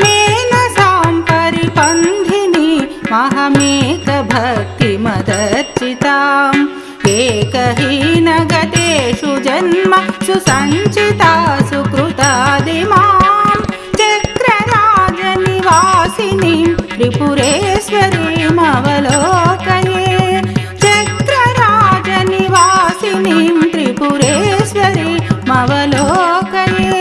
मेनसां परिपन्थिनी महमेकभक्तिमदर्चिताम् एकहीनगतेषु जन्मसु सञ्चिता सुकृतादिमां चक्रराजनिवासिनीं त्रिपुरेश्वरीमवलोकये चक्रराजनिवासिनीं त्रिपुरेश्वरीमवलोकये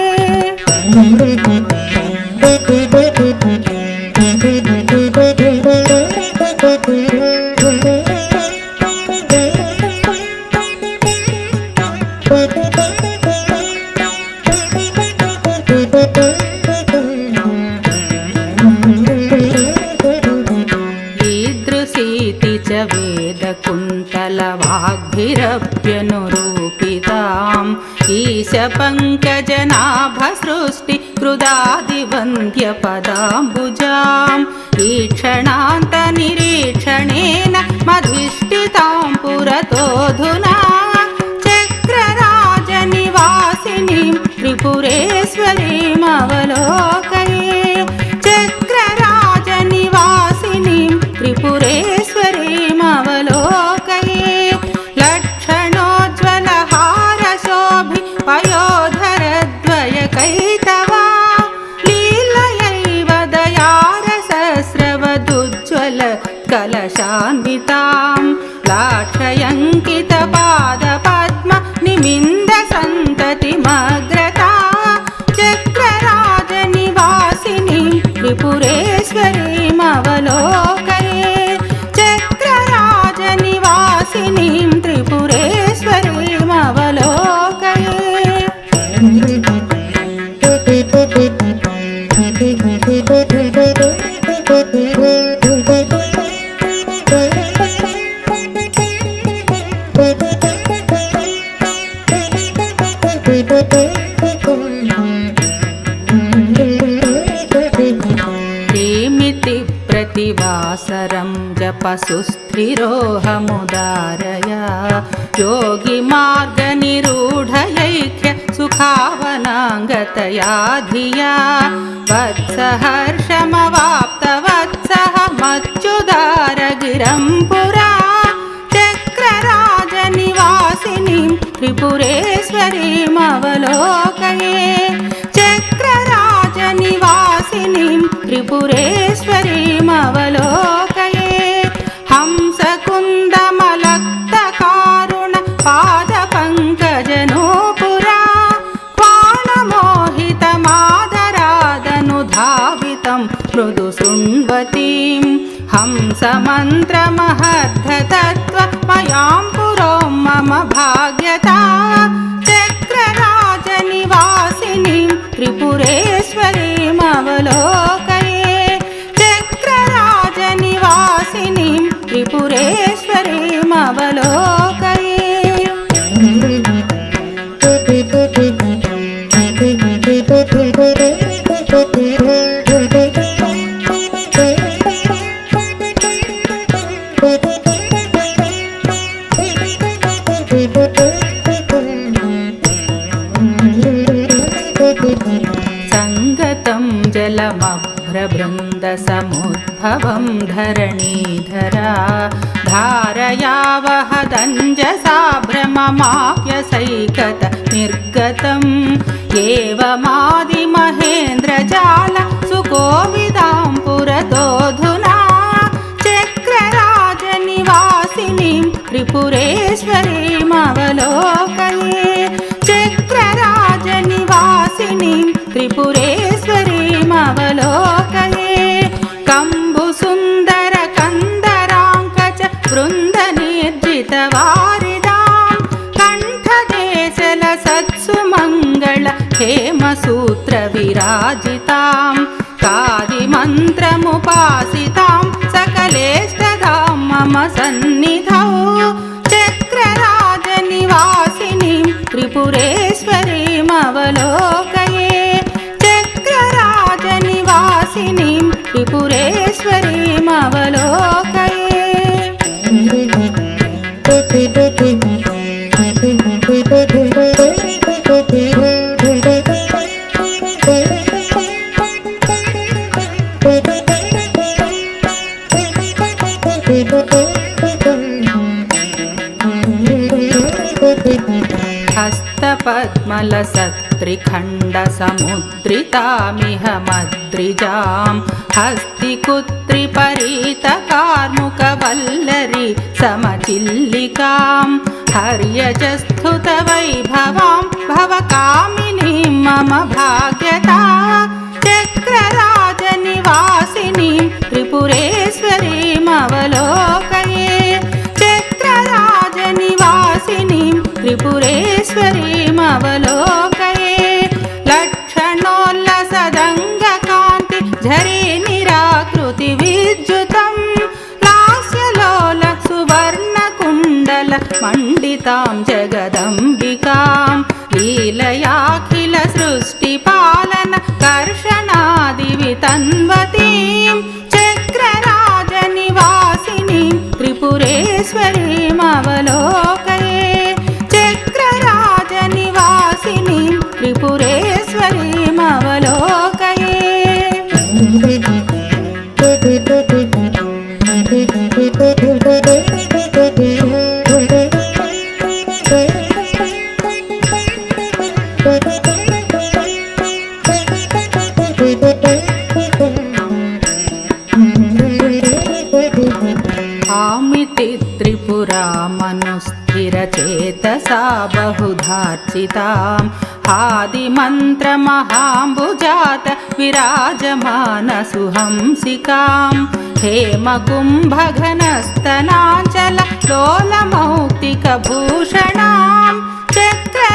ईदृशीति च वेदकुन्तलवाग्भिरप्यनुरूपिताम् ईशपङ्कजनाभसृष्टिकृदादिवन्द्यपदाम्बुजाम् ईक्षणान्तनिरीक्षणेन मधिष्ठितां पुरतोऽधुना चक्रराजनिवासिनीं त्रिपुरेश्वरीमवलोकये चक्रराजनिवासिनीं त्रिपुरेश्वरीमवलोकये लक्षणोज्ज्वलहारशोभि पयोधरद्वयकैतवा लीलयैव दयारसस्रवदुज्ज्वल कलशान्वितां लाक्षयङ्कितपादपद्म निमिन्द सन्ततिमग्रता चक्रराजनिवासिनीं त्रिपुरेश्वरीमवलोकये चक्रराजनिवासिनीं त्रिपुरेश्वरीमवलोकये प्रेमिति प्रतिवासरं जपसुस्थिरोऽहमुदारया योगिमार्गनिरूढयैख्य सुखावनाङ्गतया धिया वत्सहर्षमवाप्तवत्सः मच्युदारगिरं पुरा चक्रराजनिवासिनीं त्रिपुरेश्वरीमवलोकये चक्रराजनिवासिनीं त्रिपुरेश्वरीमवलोकये हंसकुन्दमलक्तकारुण पादपङ्कजनूपुरा क्वाणमोहितमादरादनुधावितं मृदु शृण्वतीं हंसमन्त्रमहद्धतत्त्वमयां पुरो मम भाग्यता चक्रराजनिवासिनीं त्रिपुरेश्वरीमवलोकये चक्रराजनिवासिनीं त्रिपुरेश्वरीमवलोकये संगतं जलमभ्रबृन्दसमुद्भवं धरणीधरा धारया वहदञ्जसा भ्रममाप्यसैकत निर्गतम् एवमादिमहेन्द्रजाल सुकोविदां पुरतोऽधुना चक्रराजनिवासिनीं त्रिपुरेश्वरीमवलोकये चक्रराजनिवासिनीं त्रिपुरेश्वरीमवलोकये कम्बुसुन्दरकन्दराङ्कच वृन्दनिर्जितवारिदां कण्ठदेशलसत्सुमङ्गल हेमसूत्रविराजितां कादिमन्त्रमुपासितां सकलेष्टदां मम सन्निधौ चक्रराजनिवासिनीं त्रिपुरेश्वरीमवलोकये चक्रराजनिवासिनीं त्रिपुरेश्वरीमवलोकये हस्तपद्मलसत्त्रिखण्डसमुद्रितामिह मद्रिजां हस्तिकुत्रिपरीतकार्मुकवल्लरी समचिल्लिकां हर्यजस्तुतवैभवां भवकामिनीं मम भाग्यता चक्रराजनिवासिनीं त्रिपुरेश्वरीमवलोकये चक्रराजनिवासिनीं त्रिपुरेश्वरीमवलोकये लक्षणोल्लसदङ्गकान्ति झरीनिराकृतिविद्युतं लास्यलोल सुवर्णकुण्डल मण्डितां जगदम्बिकां लील त्रिपुरेश्वरीमवलोकये आमिति त्रिपुरामनुस्थिरचेतसा बहुधार्चिताम् आदिमन्त्रमहाम्बुजात विराजमानसुहंसिकाम् हेमकुम्भघनस्तनाञ्चल लोलमौक्तिकभूषणाम् चक्रराजनिवासिनीं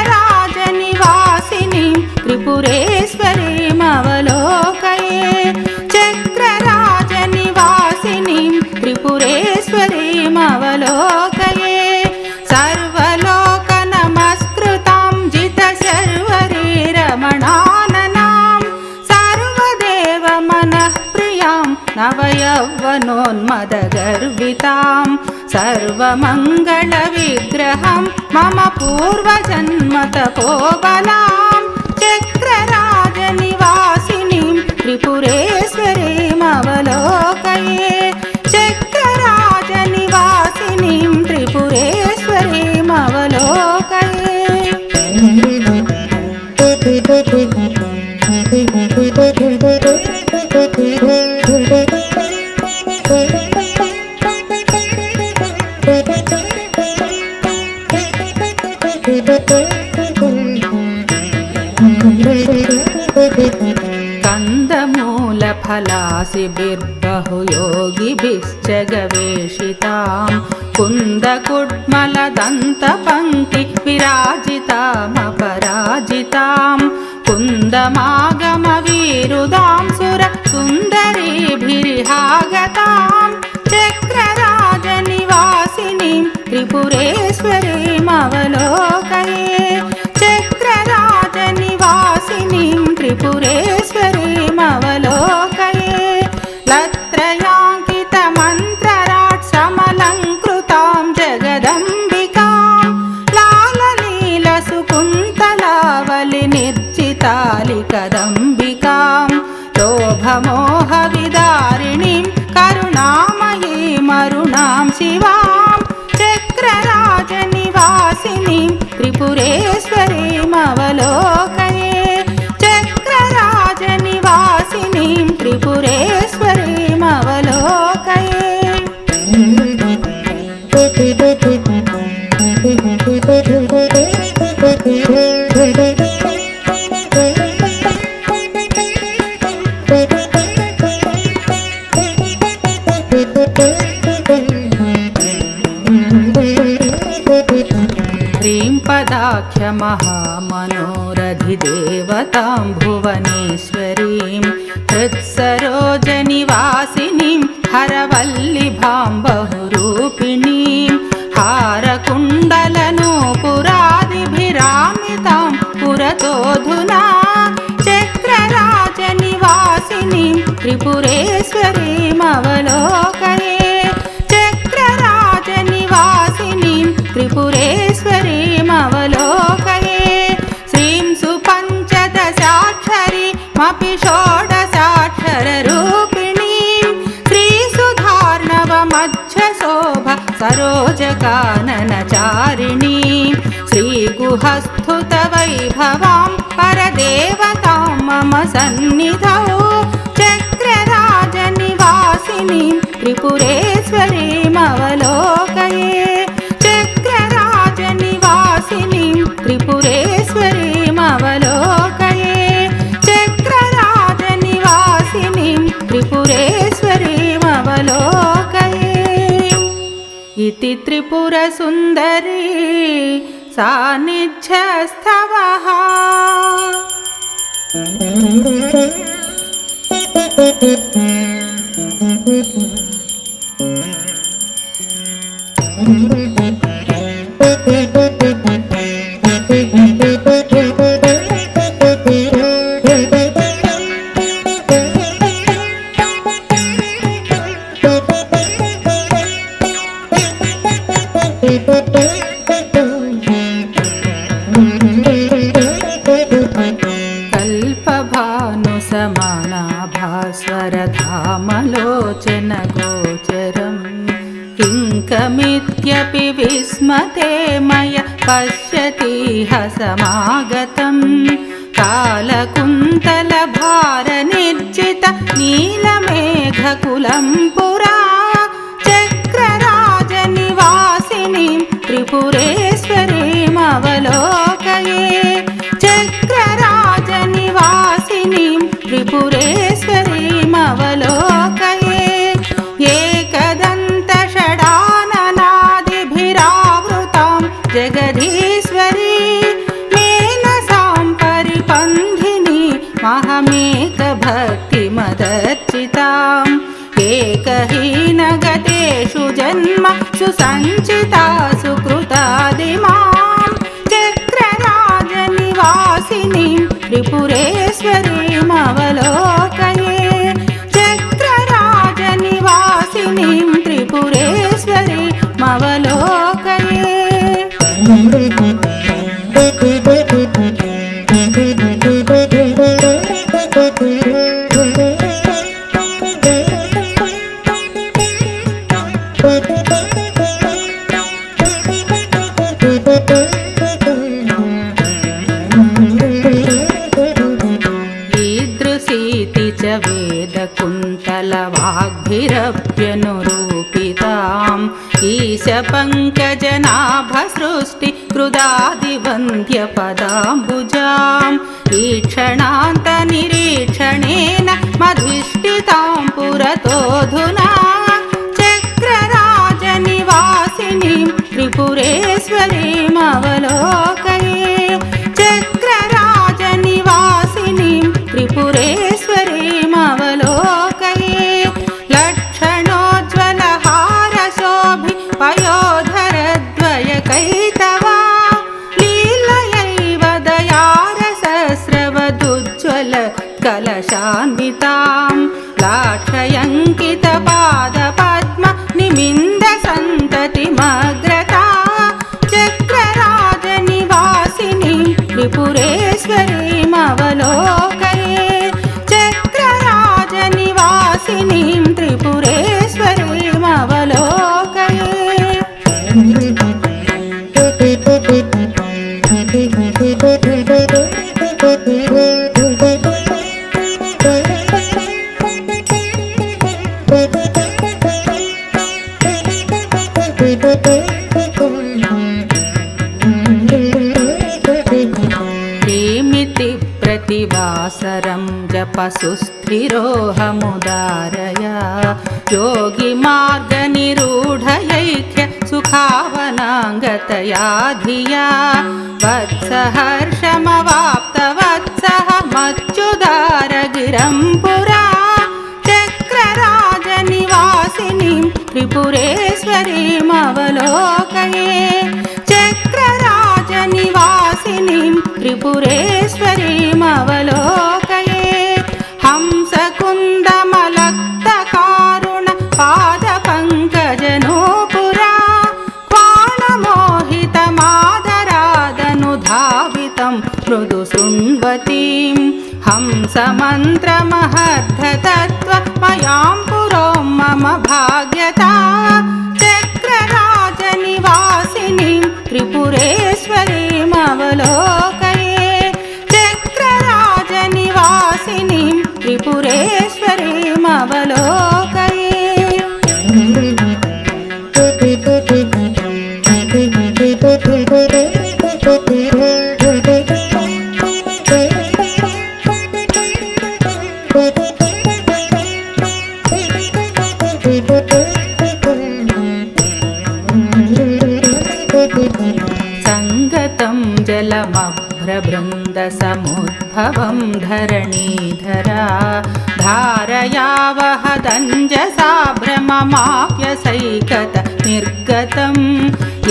त्रिपुरेश्वरीमवलोकये चक्रराजनिवासिनीं त्रिपुरेश्वरीमवलोकये सर्वलोकनमस्कृतां जितशर्वरीरमणाननां सर्वदेवमनःप्रियां नवयौवनोन्मदगर्वितां सर्वमङ्गलविग्रहं मम पूर्वजन्मतपोबलां चक्रराजनिवासिनीं त्रिपुरेश्वरीमवलोकये चक्रराजनिवासिनीं त्रिपुरेश्वरीमवलोकये कन्दमूलफलासिभिर्बहुयोगिभिश्च गवेषितां कुन्दकुड्मलदन्तपङ्क्ति विराजितामपराजितां कुन्दमागमवीरुदां सुरसुन्दरीभिरिहागतां चक्रराजनिवासिनीं त्रिपुरेश्वरीमवलोकये चक्रराजनिवासिनीं त्रिपुरेश्वरीमवलोकये लत्रयाङ्कितमन्त्रराट्समलङ्कृतां जगदम्बिकां लाललीलसुकुन्तलावलिनिर्जितालिकदम्बिकां लोभमोहविदारिणीं करुणामयीमरुणां शिवां चक्रराजनिवासिनीं त्रिपुरेश्वरीमवलोकये चक्रराजनिवासिनीं त्रिपुरेश्वरीमवलोकये ह्रीं पदाख्यमहामनोरधिदेवतां भुवनेश्वरीं हृत्सरोजनिवासिनीं हरवल्लिभां बहुरूपिणीं हारकुण्डलनूपुरादिभिरामितां पुरतोऽधुना चक्रराजनिवासिनीं त्रिपुरेश्वरीमवलोकये चक्रराजनिवासिनीं त्रिपुरेश्वरीमवलोकये श्रीं सुपञ्चदशाक्षरीमपि षोडशाक्षररूपिणीं श्रीसुधार्णवमध्यशोभ सरोजकाननचारिणीं श्रीगुहस्थुतवैभवां परदेवतां मम सन्निधौ चक्रराजनिवासिनीं त्रिपुरेश्वरीमवलोकये चक्रराजनिवासिनीं त्रिपुरेश्वरीमवलोकये चक्रराजनिवासिनीं त्रिपुरेश्वरीमवलोकये इति त्रिपुरसुन्दरी सान्निध्यस्थवः Thank you. भास्वरधामलोचनगोचरं किङ्कमित्यपि विस्मते मय पश्यतीह समागतं कालकुन्तलभारनिर्जित नीलमेघकुलं पुरा चक्रराजनिवासिनीं त्रिपुरेश्वरीमवलोकये चक्रराजनिवासिनीं त्रिपुरेश्वरीमवलोकये एकदन्तषडाननादिभिरावृतां जगदीश्वरी मेनसां परिपन्थिनी महमेकभक्तिमदर्चिताम् एकहीनगतेषु जन्मसु सञ्चिता सुकृतादिमां चक्रराजनिवासिनीं त्रिपुरेश्वरीमवलोकये चक्रराजनिवासिनीं त्रिपुरेश्वरीमवलोकये ईदृशीति च वेदकुन्तलवाग्भिरप्यनुरूपिताम् ईशपङ्कजनाभसृष्टिकृदादिवन्द्यपदाम्बुजाम् ईक्षणान्तनिरीक्षणेन मधिष्ठितां पुरतोऽधुना चक्रराजनिवासिनीं त्रिपुरेश्वरीमवलोकये चक्रराजनिवासिनीं त्रिपुरेश्वरीमवलोकये लक्षणोज्ज्वलहारशोभि पयोधरद्वयकैतवा लीलयैव दयारसस्रवदुज्ज्वल कलशान्वितां लाक्षयङ्कितपादपद्म निमिन्दसन्ततिमग्रता चक्रराजनिवासिनीं त्रिपुरेश्वरीमवलोकये चक्रराजनिवासिनीं त्रिपुरेश्वरीमवलोकये किमिति प्रतिवासरं जपसुस्थिरोऽहमुदारया योगिमार्गनिरूढयैख्य सुखावनाङ्गतया धिया वत्सहर्षमवाप्तवत्सः मच्युदारगिरं पुरा चक्रराजनिवासिनीं त्रिपुरेश्वरीमवलोकये चक्रराजनिवासिनीं त्रिपुरेश्वरीमवलोकये हंसकुन्दमलक्तकारुण पादपङ्कजनूपुरा क्वाणमोहितमादरादनुधावितं मृदु शृण्वतीं हंसमन्त्रमहर्धतत्त्वमयां पुरो मम भाग्यता चक्रराजनिवासिनीं त्रिपुरेश्वरीमवलोकये चक्रराजनिवासिनीं त्रिपुरेश्वरीमवलोकये संगतं जलमभ्रबृन्दसमुद्भवं धरणीधरा धारयावहदञ्जसा भ्रममाप्यसैकत निर्गतम्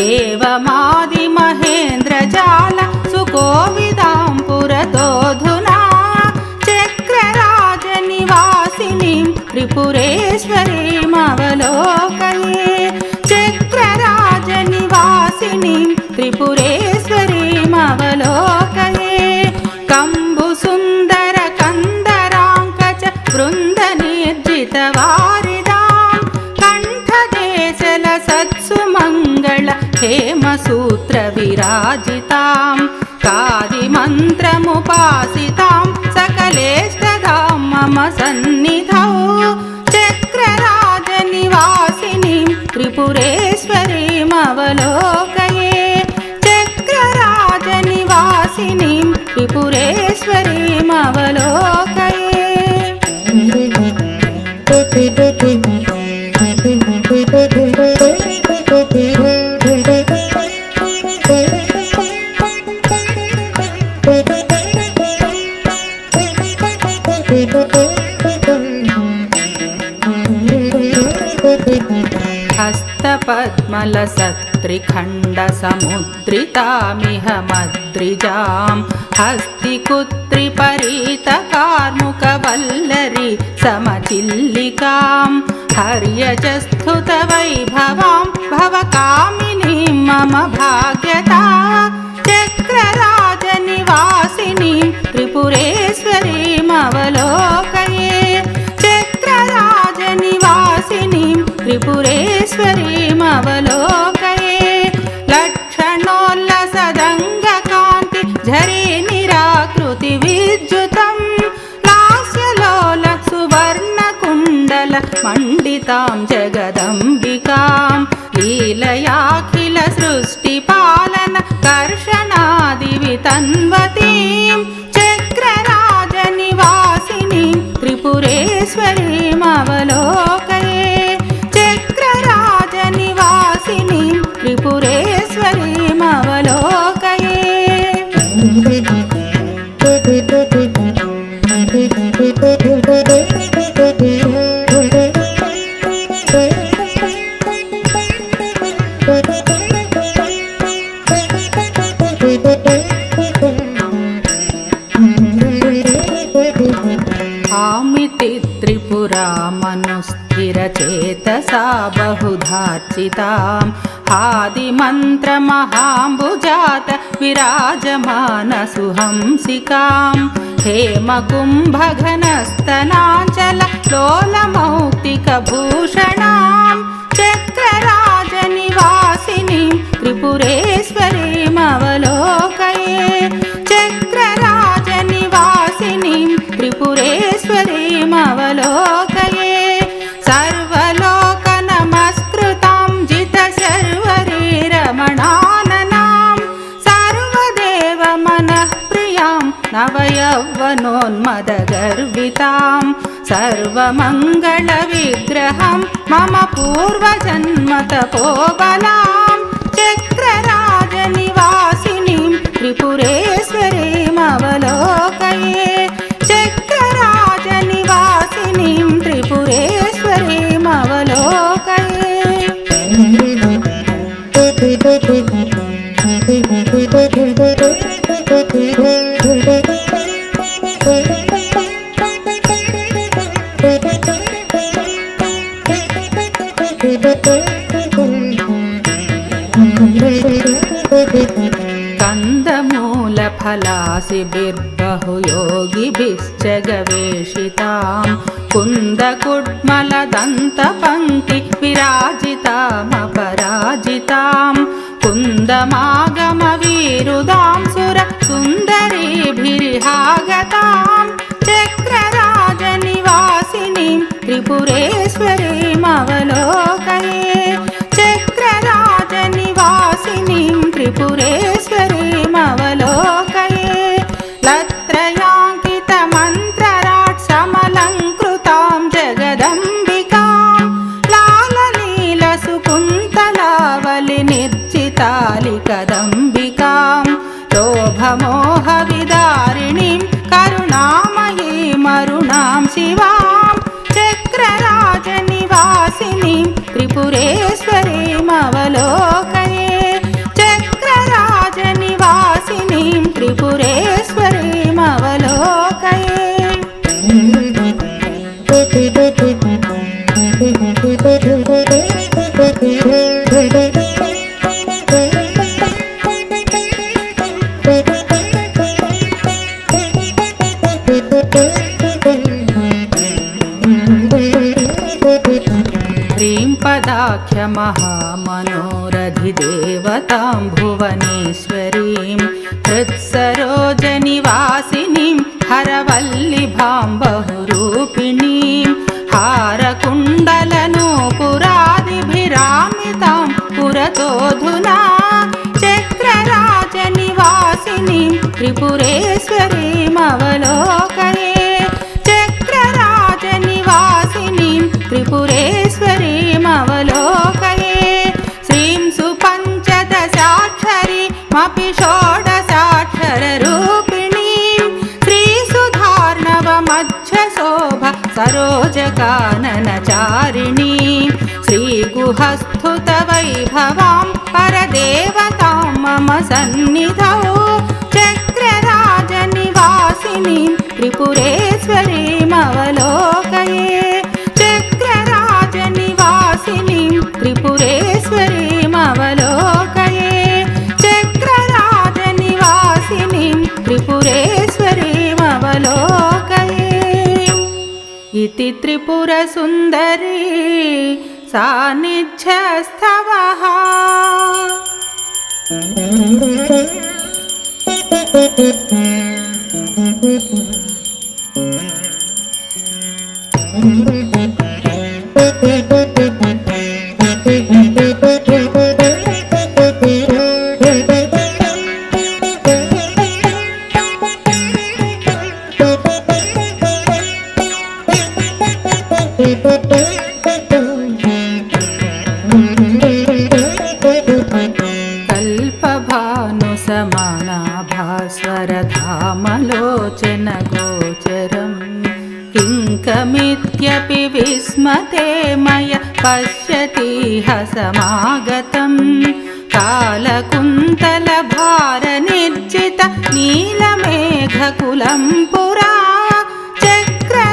एवमादिमहेन्द्रजाल सुकोविदां पुरतोऽधुना चक्रराजनिवासिनीं त्रिपुरेश्वरीमवलोकये चक्रराजनिवासिनीं त्रिपुरेश्वरीमवलोकये कम्बुसुन्दरकन्दराङ्कच वृन्दनि हेमसूत्र विराजितां कादिमन्त्रमुपासितां सकलेष्टदां मम सन्निधौ चक्रराजनिवासिनीं त्रिपुरेश्वरीमवलोकये चक्रराजनिवासिनीं त्रिपुरेश्वरीमवलोकये हस्तपद्मलसत्त्रिखण्डसमुद्रितामिह मद्रिजां हस्तिकुत्रिपरीतकार्मुकवल्लरी समचिल्लिकां हर्यजस्तुतवैभवां भवकामिनीं मम भाग्यता चक्रराजनिवासिनीं त्रिपुरेश्वरीमवलोकये चक्रराजनिवासिनीं त्रिपुरेश्वरीमवलोकये लक्षणोल्लसदङ्गकान्ति झरी निराकृति विद्युतं लास्यलोल सुवर्णकुण्डल मण्डितां जगदम्बिकां लीलयाखिल सृष्टिपालन कर्षणादिवितन्वतीं चक्रराजनिवासिनीं त्रिपुरेश्वरीमवलोकये चक्रराजनिवासिनीं त्रिपुरेश्वरीमवलोकये आमिति त्रिपुरामनुस्थिरचेतसा बहुधार्चितां आदिमन्त्रमहाम्बुजात विराजमानसुहंसिकां हेमकुम्भघनस्तनाञ्चल लोलमौक्तिकभूषणां चक्रराजनिवासिनीं त्रिपुरेश्वरीमवलोकये चक्रराजनिवासिनीं त्रिपुरेश्वरीमवलोकये सर्वलोकनमस्कृतां जितशर्वरीरमणाननां सर्वदेवमनःप्रियां नवयौवनोन्मदगर्वितां सर्वमङ्गलविग्रहं मम पूर्वजन्मतपोबलां चक्रराजनिवासिनीं त्रिपुरेश्वरीमवलोकये चक्रराजनिवासिनीं त्रिपुरेश्वरीमवलोकये कंदमूलफलासिभिर्बहुयोगिभिश्च गवेषितां कुन्दकुड्मलदन्तपङ्क्ति विराजितामपराजितां कुन्दमागमवीरुदां सुरसुन्दरीभिर्हागतां चक्रराजनिवासिनीं त्रिपुरेश्वरीमवलोकये चक्रराजनिवासिनीं त्रिपुरेश्वरीमवलोकये लत्रयाङ्कितमन्त्रराट् समलङ्कृतां जगदम्बिकां लाललीलसुकुन्तलावलिनिर्जितालिकदम्बिकां लोभमोहविदारिणीं करुणामयीमरुणां शिवां चक्रराजनिवासिनीं त्रिपुरेश्वरीमवलोकये चक्रराजनिवासिनीं त्रिपुरेश्वरीमवलोकये कदाख्यमहामनोरधिदेवतां भुवनेश्वरीं हृत्सरोजनिवासिनीं हरवल्लिभां बहुरूपिणीं हारकुण्डलनूपुरादिभिरामितां पुरतोऽधुना चक्रराजनिवासिनीं त्रिपुरेश्वरीमवलोकये चक्रराजनिवासिनीं त्रिपुरेश्वरीमवलोकये श्रीं सुपञ्चदशाक्षरीमपि षोडशाक्षररूपिणीं श्रीसुधार्णवमध्यशोभा सरोजकाननचारिणीं श्रीगुहस्तुतवैभवां परदेवतां मम सन्निधौ चक्रराजनिवासिनीं त्रिपुरेश्वरीमवलोकये चक्रराजनिवासिनीं त्रिपुरेश्वरीमवलोकये चक्रराजनिवासिनीं त्रिपुरेश्वरीमवलोकये इति त्रिपुरसुन्दरी सान्निध्यस्थवः कल्पभानुसमानाभास्वरधामलोचनगोचरं किङ्कमित्यपि विस्मते मय पश्यतीह समागतं कालकुन्तलभारनिर्जित नीलमेघकुलं पुरा चक्रराजनिवासिनीं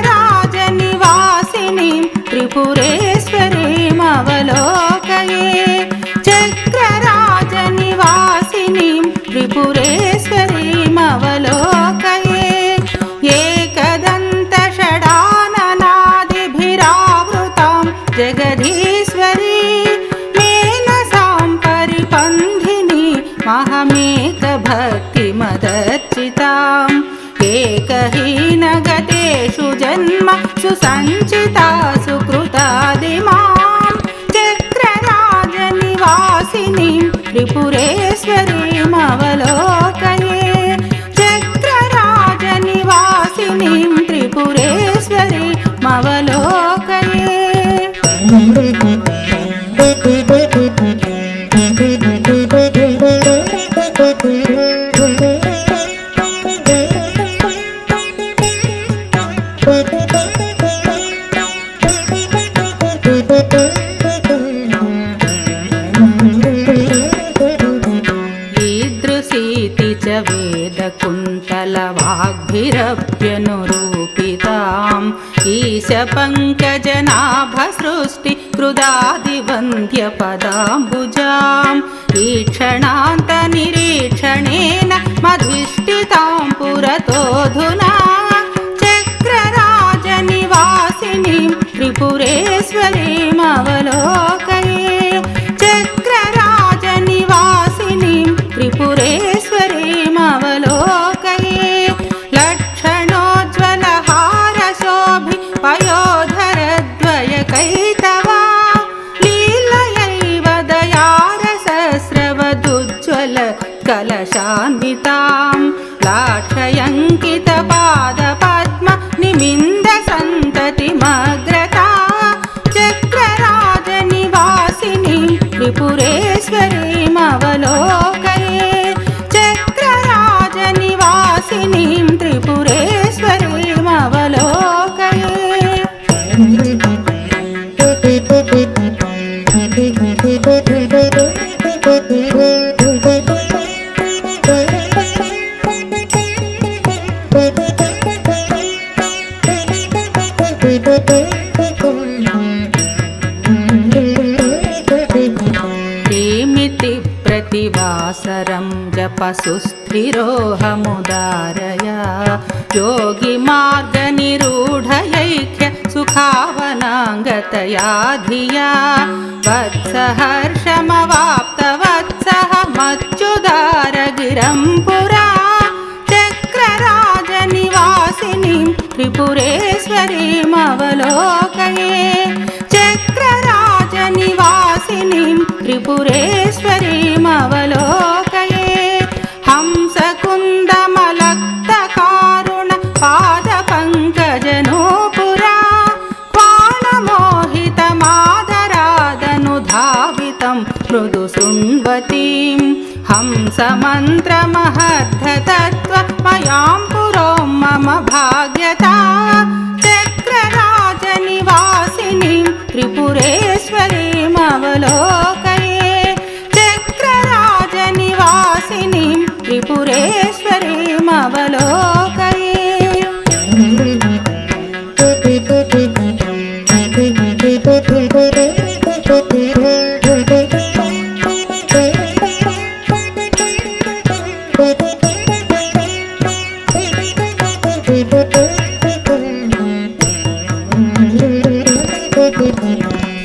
त्रिपुरेश्वरीमवलोकये चक्रराजनिवासिनीं त्रिपुरेश्वरीमवलोकये एकदन्तषडाननादिभिरावृतां जगदीश्वरी मेनसां परिपन्थिनी महमेकभक्तिमदर्चिताम् एकहीनगतेषु जन्मसु सञ्चितासु कृतादिमां चक्रराजनिवासिनीं त्रिपुरेश्वरीमवलोकये चक्रराजनिवासिनीं त्रिपुरेश्वरीमवलोकये ईदृशीति च वेदकुन्तलवाग्भिरप्यनुरूपिताम् ईशपङ्कजनाभसृष्टिकृदादिवन्द्यपदाम्बुजाम् ईक्षणान्तनिरीक्षणेन मधिष्ठितां पुरतोऽधुना चक्रराजनिवासिनीं त्रिपुरेश्वरीमवलोकये चक्रराजनिवासिनीं त्रिपुरेश्वरीमवलोकये लक्षणोज्ज्वलहारशोभि पयोधरद्वयकैतवा लीलयैव दयारसस्रवदुज्ज्वल कलशान्वितां लाक्षयङ्कितपादपद्म निमिन्दसन्ततिमग्रता चक्रराजनिवासिनीं त्रिपुरेश्वरीमवलोकये चक्रराजनिवासिनीं त्रिपुरेश्वरीमवलोकये प्रेमिति प्रतिवासरं जपसुस्थिरोऽहमुदारया योगिमार्गनिरूढयैख्य सुखावनाङ्गतया धिया वत्सहर्षमवाप्तवत्सः मच्युदारगिरं पुरा चक्रराजनिवासिनीं त्रिपुरेश्वरीमवलोकये चक्रराजनिवासिनीं त्रिपुरेश्वरीमवलोकये हंसकुन्दमलक्तकारुण पादपङ्कजनूपुरा क्वाणमोहितमादरादनुधावितं मृदु शृण्वतीं हंसमन्त्रमहद्धतत्त्वमयां पुरो मम भाग्यता चक्रराजनिवासिनीं त्रिपुरेश्वरीमवलोकये चक्रराजनिवासिनीं त्रिपुरेश्वरीमवलोकये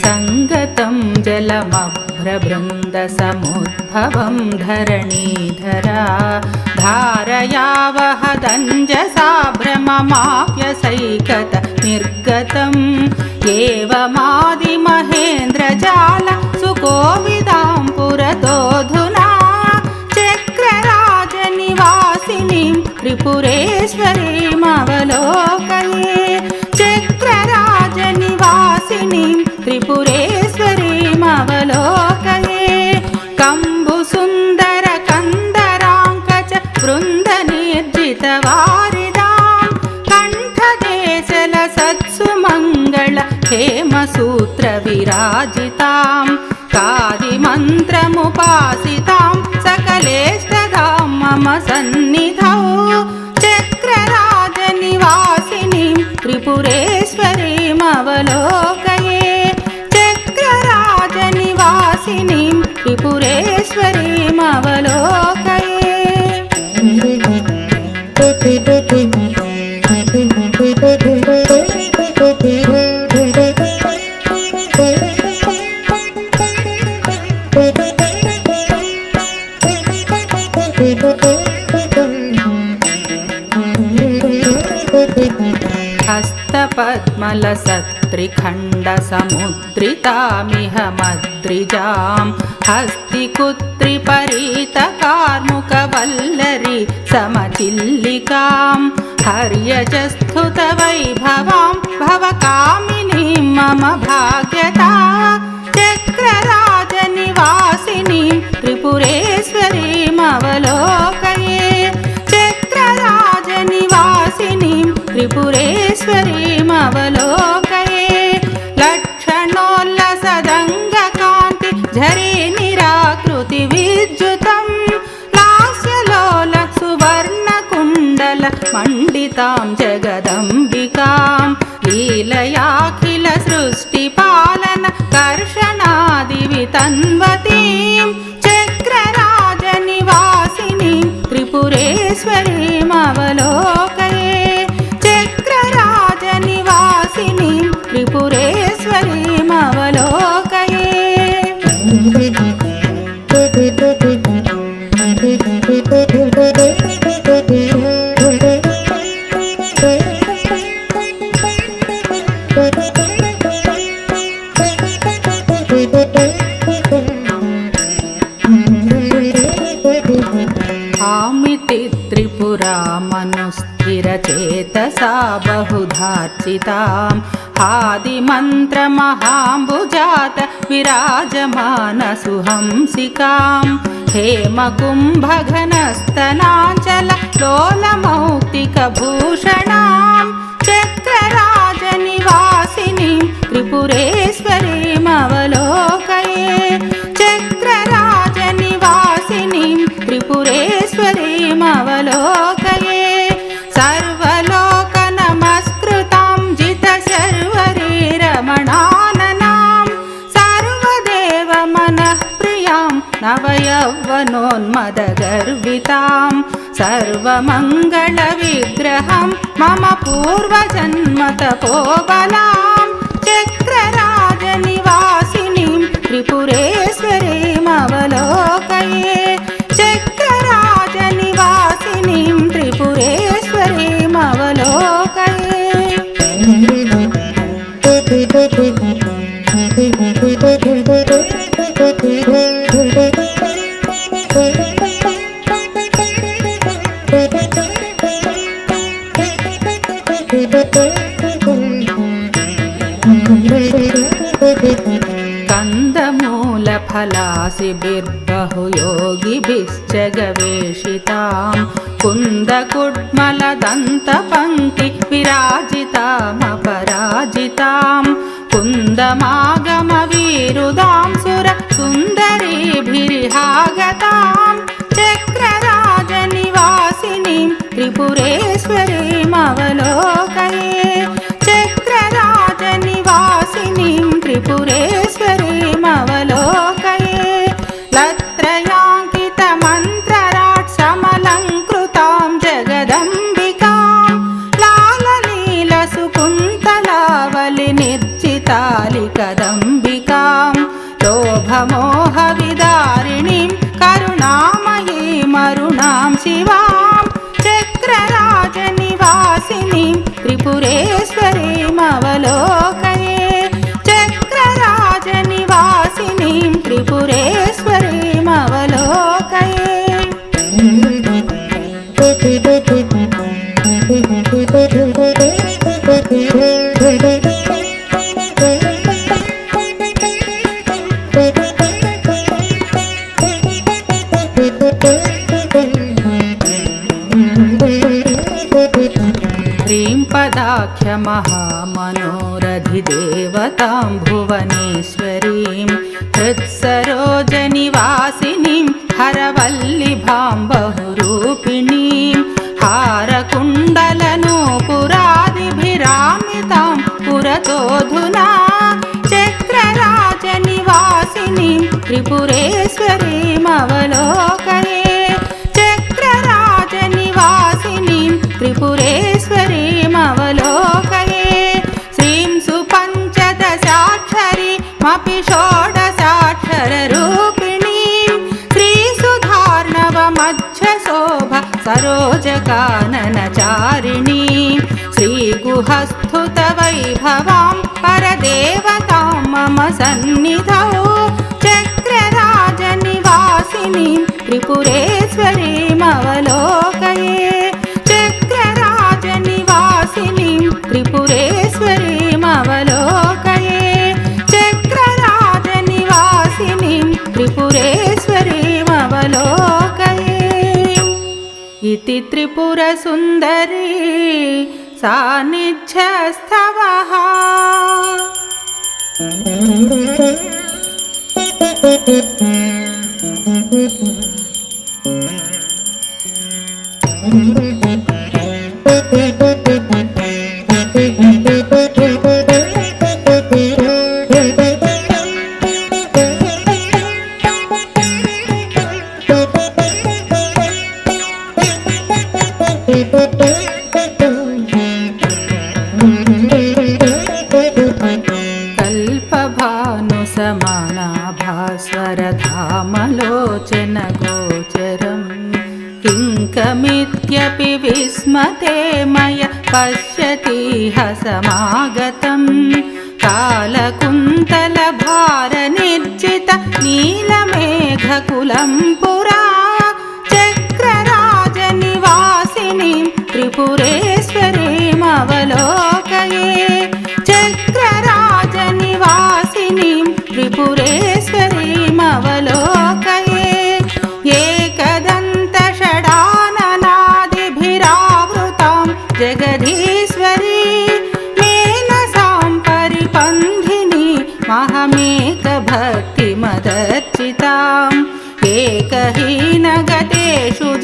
संगतं जलमभ्रबृन्दसमुद्भवं धरणीधरा धारयावह दञ्जसा भ्रममाप्यसैकत निर्गतम् एवमादिमहेन्द्रजाल सुकोविदां पुरतोऽधुना चक्रराजनिवासिनीं त्रिपुरेश्वरीमवलोकये चक्रराजनिवासिनीं त्रिपुरेश्वरीमवलोकये कम्बुसुन्दरकन्दराङ्कच वृन्दनिर्जितवारिदां कण्ठदेशलसत्सुमङ्गल हेमसूत्रविराजितां कादिमन्त्रमुपासितां सकलेष्टदां मम सन्निधौ चक्रराजनिवासिनीं त्रिपुरेश्वरीमवलोकये चक्रराजनिवासिनीं त्रिपुरेश्वरीमवलोकये हस्तपद्मलसत्त्रिखण्डसमुद्रितामिह मद्रिजां हस्तिकुत्रिपरीतकार्मुकवल्लरी समचिल्लिकां हर्यजस्तुतवैभवां भवकामिनीं मम भाग्यता चक्रराजनिवासिनीं त्रिपुरेश्वरीमवलोकये चक्रराजनिवासिनीं त्रिपुरेश्वरीमवलोकये लक्षणोल्लसदङ्गकान्ति झरीनिराकृतिविद्युतं लास्यलोल सुवर्णकुण्डल मण्डितां जगदम्बिकां लीलयाखिल सृष्टिपालन कर्षणादिवितन्वतीं चक्रराजनिवासिनीं त्रिपुरेश्वरीमवलोकये चक्रराजनिवासिनीं त्रिपुरेश्वरीमवलोकये आमिति त्रिपुरामनुस्थिरचेतसा बहुधार्चितां आदिमन्त्रमहाम्बुजात विराजमानसुहंसिकां हेमकुम्भघनस्तनाञ्चल लोलमौक्तिकभूषणां चक्रराजनिवासिनीं त्रिपुरेश्वरीमवलोकये चक्रराजनिवासिनीं त्रिपुरेश्वरीमवलोकये सर्वलोकनमस्कृतां जितशर्वरीरमणाननां सर्वदेवमनःप्रियां नवयौवनोन्मदगर्वितां सर्वमङ्गलविग्रहं मम पूर्वजन्मतपोबलाम् కందమూలఫలాసిభిర్బహుయోగిభిశ్చ గవేషితాం కుందకుడ్మలదంతపంక్తి విరాజితామపరాజితాం కుందమాగమవీరుదాం సుర సుందరీభిరిహాగతాం చక్రరాజనివాసినీం త్రిపురేశ్వరీమవలోకయే చక్రరాజనివాసినీం త్రిపురేశ్వరీమవలోకయే లత్రయాంకితమంత్రరాట్ సమలంకృతాం జగదంబికాం లాలలీలసుకుంతలావలి నిర్జితాలికదంబికాం లోభమోహవిదారిణీం కరుణామయీమరుణాం శివాం చక్రరాజనివాసినీం త్రిపురేశ్వరీమవలోకయే చక్రరాజనివాసినీం త్రిపురేశ్వరీమవలోకయే హ్రీం పదాఖ్యమహామనోరధిదేవతాం భువనేశ్వరీం హృత్సరోజనివాసినీం హరవల్లిభాం బహురూపిణీం హారకుండలనూపురాదిభిరామితాం పురతోధునా చక్రరాజనివాసినీం త్రిపురేశ్వరీమవలోకయే చక్రరాజనివాసినీం త్రిపురేశ్వరీమవలోకయే శ్రీం సుపంచదశాక్షరీమపి షోడశాక్షరరూపిణీం శ్రీసుధార్ణవమధ్యశోభ సరోజకాననచారిణీం శ్రీగుహస్థుతవైభవాం పరదేవతాం మమ సన్నిధౌ చక్రరాజనివాసినీం త్రిపురేశ్వరీమవలోకయే చక్రరాజనివాసినీం త్రిపురేశ్వరీమవలోకయే చక్రరాజనివాసినీం త్రిపురేశ్వరీమవలోకయే ఇతి త్రిపురసుందరీ సాన్నిధ్యస్థవః కల్పభానుసమానాభాస్వరధామలోచనగోచరం కింకమిత్యపి విస్మతే మయ పశ్యతిహ సమాగతం కాలకుంతలభారనిర్జిత నీలమేఘకులం పురా చక్రరాజనివాసినీం త్రిపురేశ్వరీమవలోకయే చక్రరాజనివాసినీం త్రిపురేశ్వరీమవలోకయే ఏకదంతషడాననాదిభిరావృతాం జగదీశ్వరీ మేనసాం పరిపంధిని మహమేకభక్తిమదర్చితాం ఏకహీనగతేషు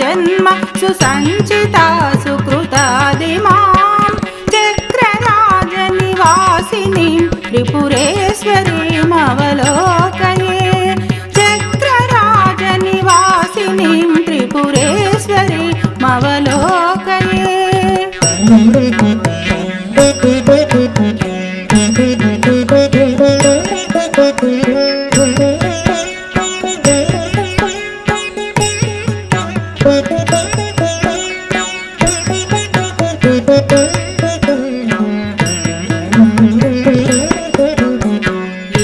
జన్మ సుసంచితాసు కృతాదిమాం చక్రరాజనివాసినీం త్రిపురేశ్వరీమవలోకయే చక్రరాజనివాసినీం త్రిపురేశ్వరీమవలోకయే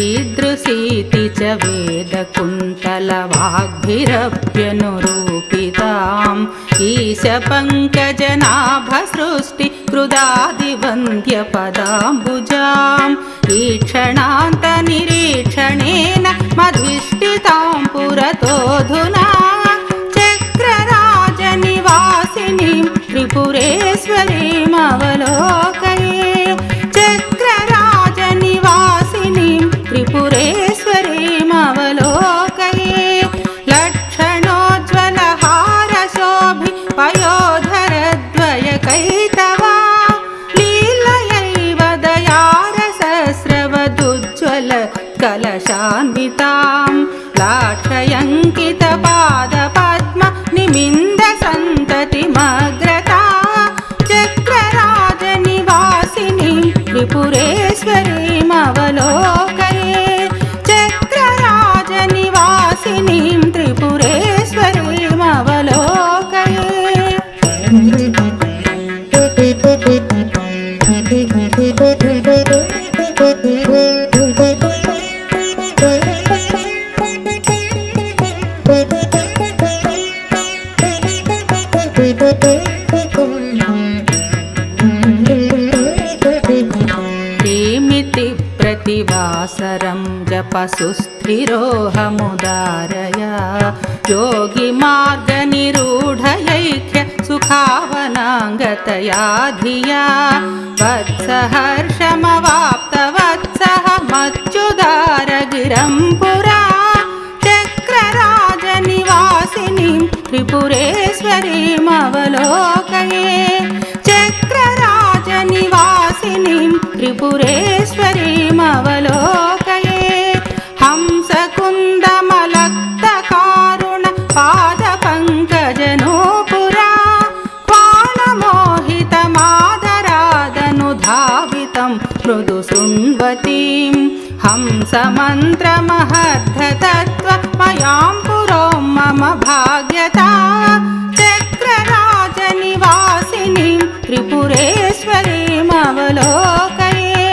ఈదృశీతి చ వేదకుంతలవాగ్భిరప్యనురూపితాం ఈశపంకజనాభసృష్టి కృదాదివృ वन्द्यपदाम्बुजां ईक्षणान्तनिरीक्षणेन मधिष्ठितां पुरतोऽधुना चक्रराजनिवासिनीं त्रिपुरेश्वरीमवलोकये चक्रराजनिवासिनीं त्रिपुरेश्वरीमवलोकये लक्षणोज्ज्वलहारशोभि पयोधरद्वयकैतवा लीलयैव दयारसस्रवदुज्ज्वल कलशान्वितां लाक्षयङ्कितपादपद्म निमिन्दसन्ततिमग्रता चक्रराजनिवासिनीं त्रिपुरेश्वरीमवलोकये चक्रराजनिवासिनीं त्रिपुरेश्वरीमवलोकये किमिति प्रतिवासरं जपसुस्थिरोऽहमुदारया योगिमार्गनिरूढयैख्य सुखावनाङ्गतया धिया वत्सहर्षमवाप्तवत्सः मच्युदारगिरं पुरा चक्रराजनिवासिनीं त्रिपुरेश्वरीमवलोकये चक्रराजनिवासिनीं त्रिपुरेश्वरीमवलोकये हंसकुन्दमलक्तकारुण पादपङ्कजनूपुरा क्वाणमोहितमादरादनुधावितं मृदु शृण्वतीं हंसमन्त्रमहर्धतत्त्वमयां पुरो मम भाग्यता चक्रराजनिवासिनीं त्रिपुरेश्वरीमवलोकये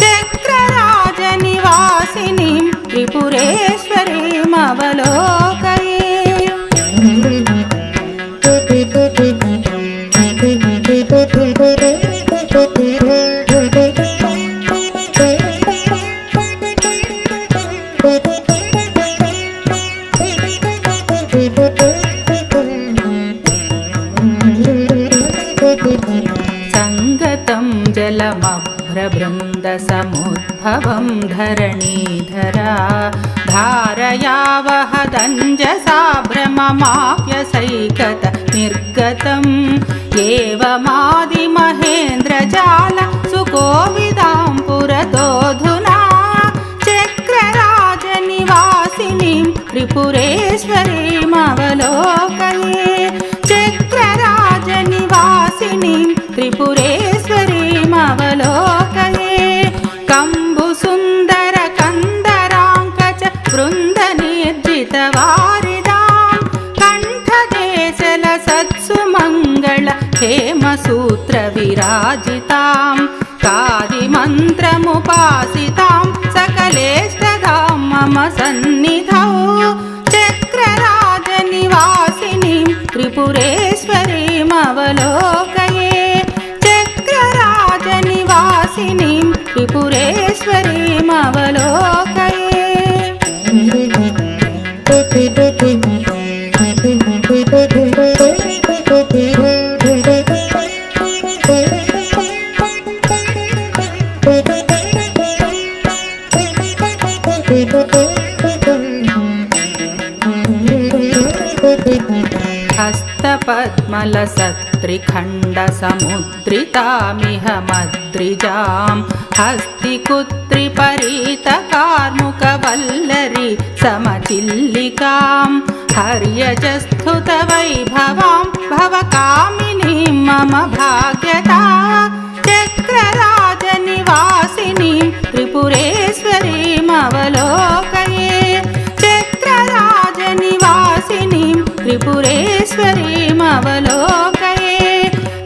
चक्रराजनिवासिनीं त्रिपुरेश्वरीमवलोकये संगतं जलमभ्रबृन्दसमुद्भवं धरणीधरा धारया वहदञ्जसा भ्रममाप्यसैकत निर्गतम् एवमादिमहेन्द्रजाल सुकोविदां पुरतोऽधुना चक्रराजनिवासिनीं त्रिपुरेश्वरीमवलोकये चक्रराजनिवासिनीं त्रिपुरेश्वरीमवलोकये कम्बुसुन्दरकन्दराङ्कच वृन्दनिर्जितवारिदां कण्ठदेशलसत्सुमङ्गल हेमसूत्रविराजितां कादिमन्त्रमुपासितां सकलेष्टदां मम सन्निधौ चक्रराजनिवासिनीं त्रिपुरेश्वरीमवलोकये चक्रराजनिवासिनीं त्रिपुरेश्वरीमवलोकये हस्तपद्मलसत्रिखण्डसमुद्रितामिह मद्रिजां हस्तिकुत्रिपरीतकार्मुकवल्लरी समचिल्लिकां हर्यजस्तुतवैभवां भवकामिनीं मम भाग्यता चक्रराजनिवासिनीं त्रिपुरेश्वरीमवलोकये चक्रराजनिवासिनीं त्रिपुरेश्वरीमवलोकये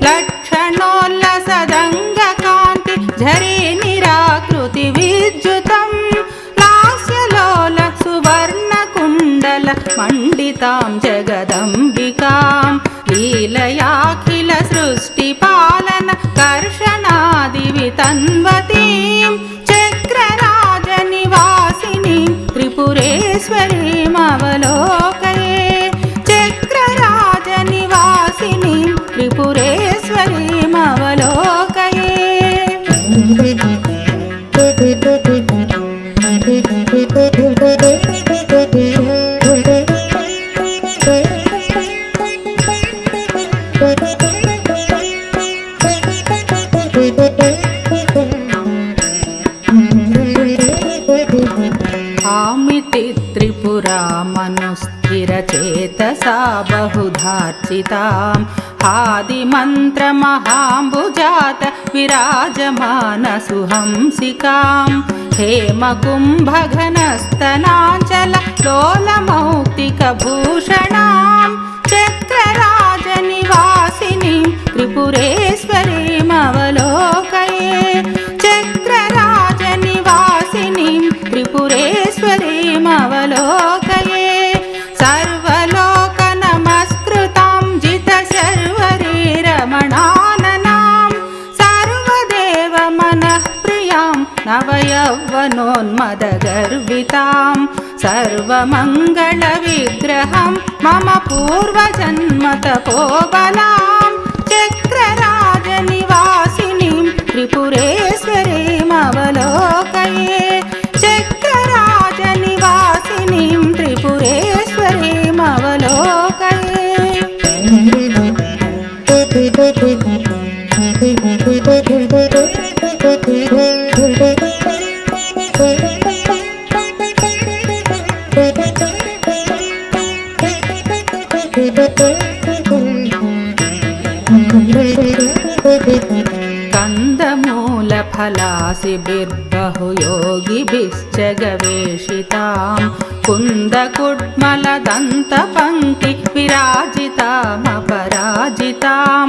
लक्षणोल्लसदङ्गकान्ति झरीनिराकृतिविद्युतं लास्यलोल सुवर्णकुण्डल मण्डितां जगदम्बिकां लीलयाखिल सृष्टिपालन कर्षणा तन्वतीं चक्रराजनिवासिनीं त्रिपुरेश्वरीमवलोकये चक्रराजनिवासिनीं त्रिपुरेश्वरीमवलोकये आमिति त्रिपुरामनुस्थिरचेतसा बहुधार्चिताम् आदिमन्त्रमहाम्बुजात विराजमानसुहंसिकां हेमकुम्भघनस्तनाञ्चललोलमौक्तिकभूषणां चक्रराजनिवासिनीं त्रिपुरेश्वरीमवलोकये चक्रराजनिवासिनीं त्रिपुरेश्वरीमवलोकये सर्वलोकनमस्कृतां जितशर्वरीरमणाननां सर्वदेवमनःप्रियां नवयौवनोन्मदगर्वितां सर्वमङ्गलविग्रहं मम पूर्वजन्मतपोबलां चक्रराजनिवासिनीं त्रिपुरेश्वरीमवलोकये चक्रराजनिवासिनीं त्रिपुरेश्वरीमवलोकये कन्दमूलफलासिभिर्बहुयोगिभिश्च गवेषितां कुन्दकुड्मलदन्तपङ्क्ति विराजितामपराजितां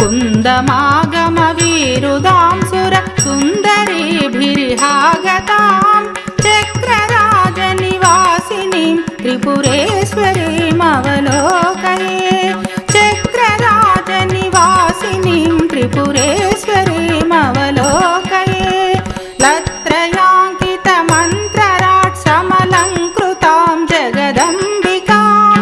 कुन्दमागमवीरुदां सुरसुन्दरीभिरिहागतां चक्रराजनिवासिनीं त्रिपुरेश्वरीमवलोकये चक्रराजनिवासिनीं त्रिपुरेश्वरीमवलोकये लत्रयाङ्कितमन्त्रराट्समलङ्कृतां जगदम्बिकां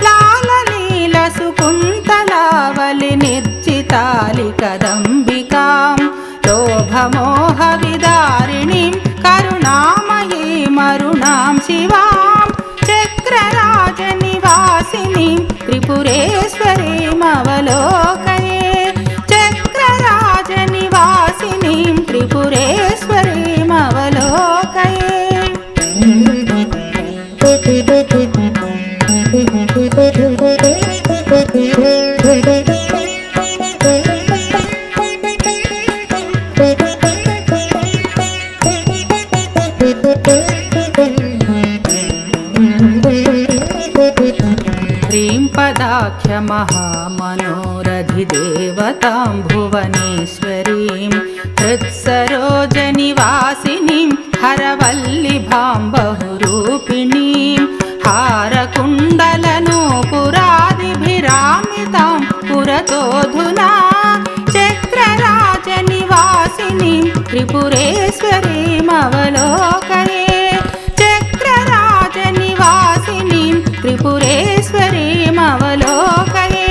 लाललीलसुकुन्तलावलिनिर्जितालिकदम्बिकां लोभमोहविदारिणीं करुणामयीमरुणां शिवां चक्रराजनिवासिनीं त्रिपुरेश्वरीमवलोकये चक्रराजनिवासिनीं त्रिपुरेश्वरीमवलोकये ह्रीं पदाख्यमहामनोरधिदेवतां भुवनेश्वरीं हृत्सरोजनिवासिनीं हरवल्लिभां बहुरूपिणीं हारकुण्डलनूपुरादिभिरामितां पुरतोऽधुना चक्रराजनिवासिनीं त्रिपुरेश्वरीमवलोकये चक्रराजनिवासिनीं त्रिपुरेश्वरीमवलोकये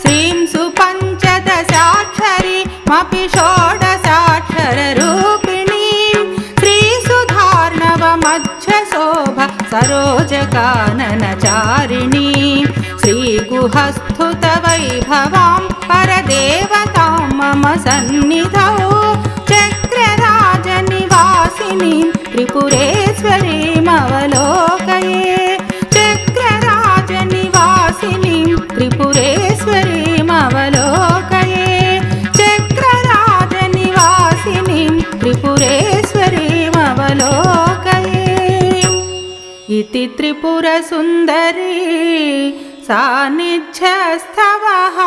श्रीं सुपञ्चदशाक्षरीमपि षोडशाक्षररूपिणीं श्रीसुधार्णवमध्यशोभ सरोजकाननचारिणीं श्रीगुहस्थुतवैभवां परदेवतां मम सन्निधौ चक्रराजनिवासिनीं त्रिपुरेश्वरीमवलोकये चक्रराजनिवासिनीं त्रिपुरेश्वरीमवलोकये चक्रराजनिवासिनीं त्रिपुरेश्वरीमवलोकये इति त्रिपुरसुन्दरी सान्निध्यस्थवः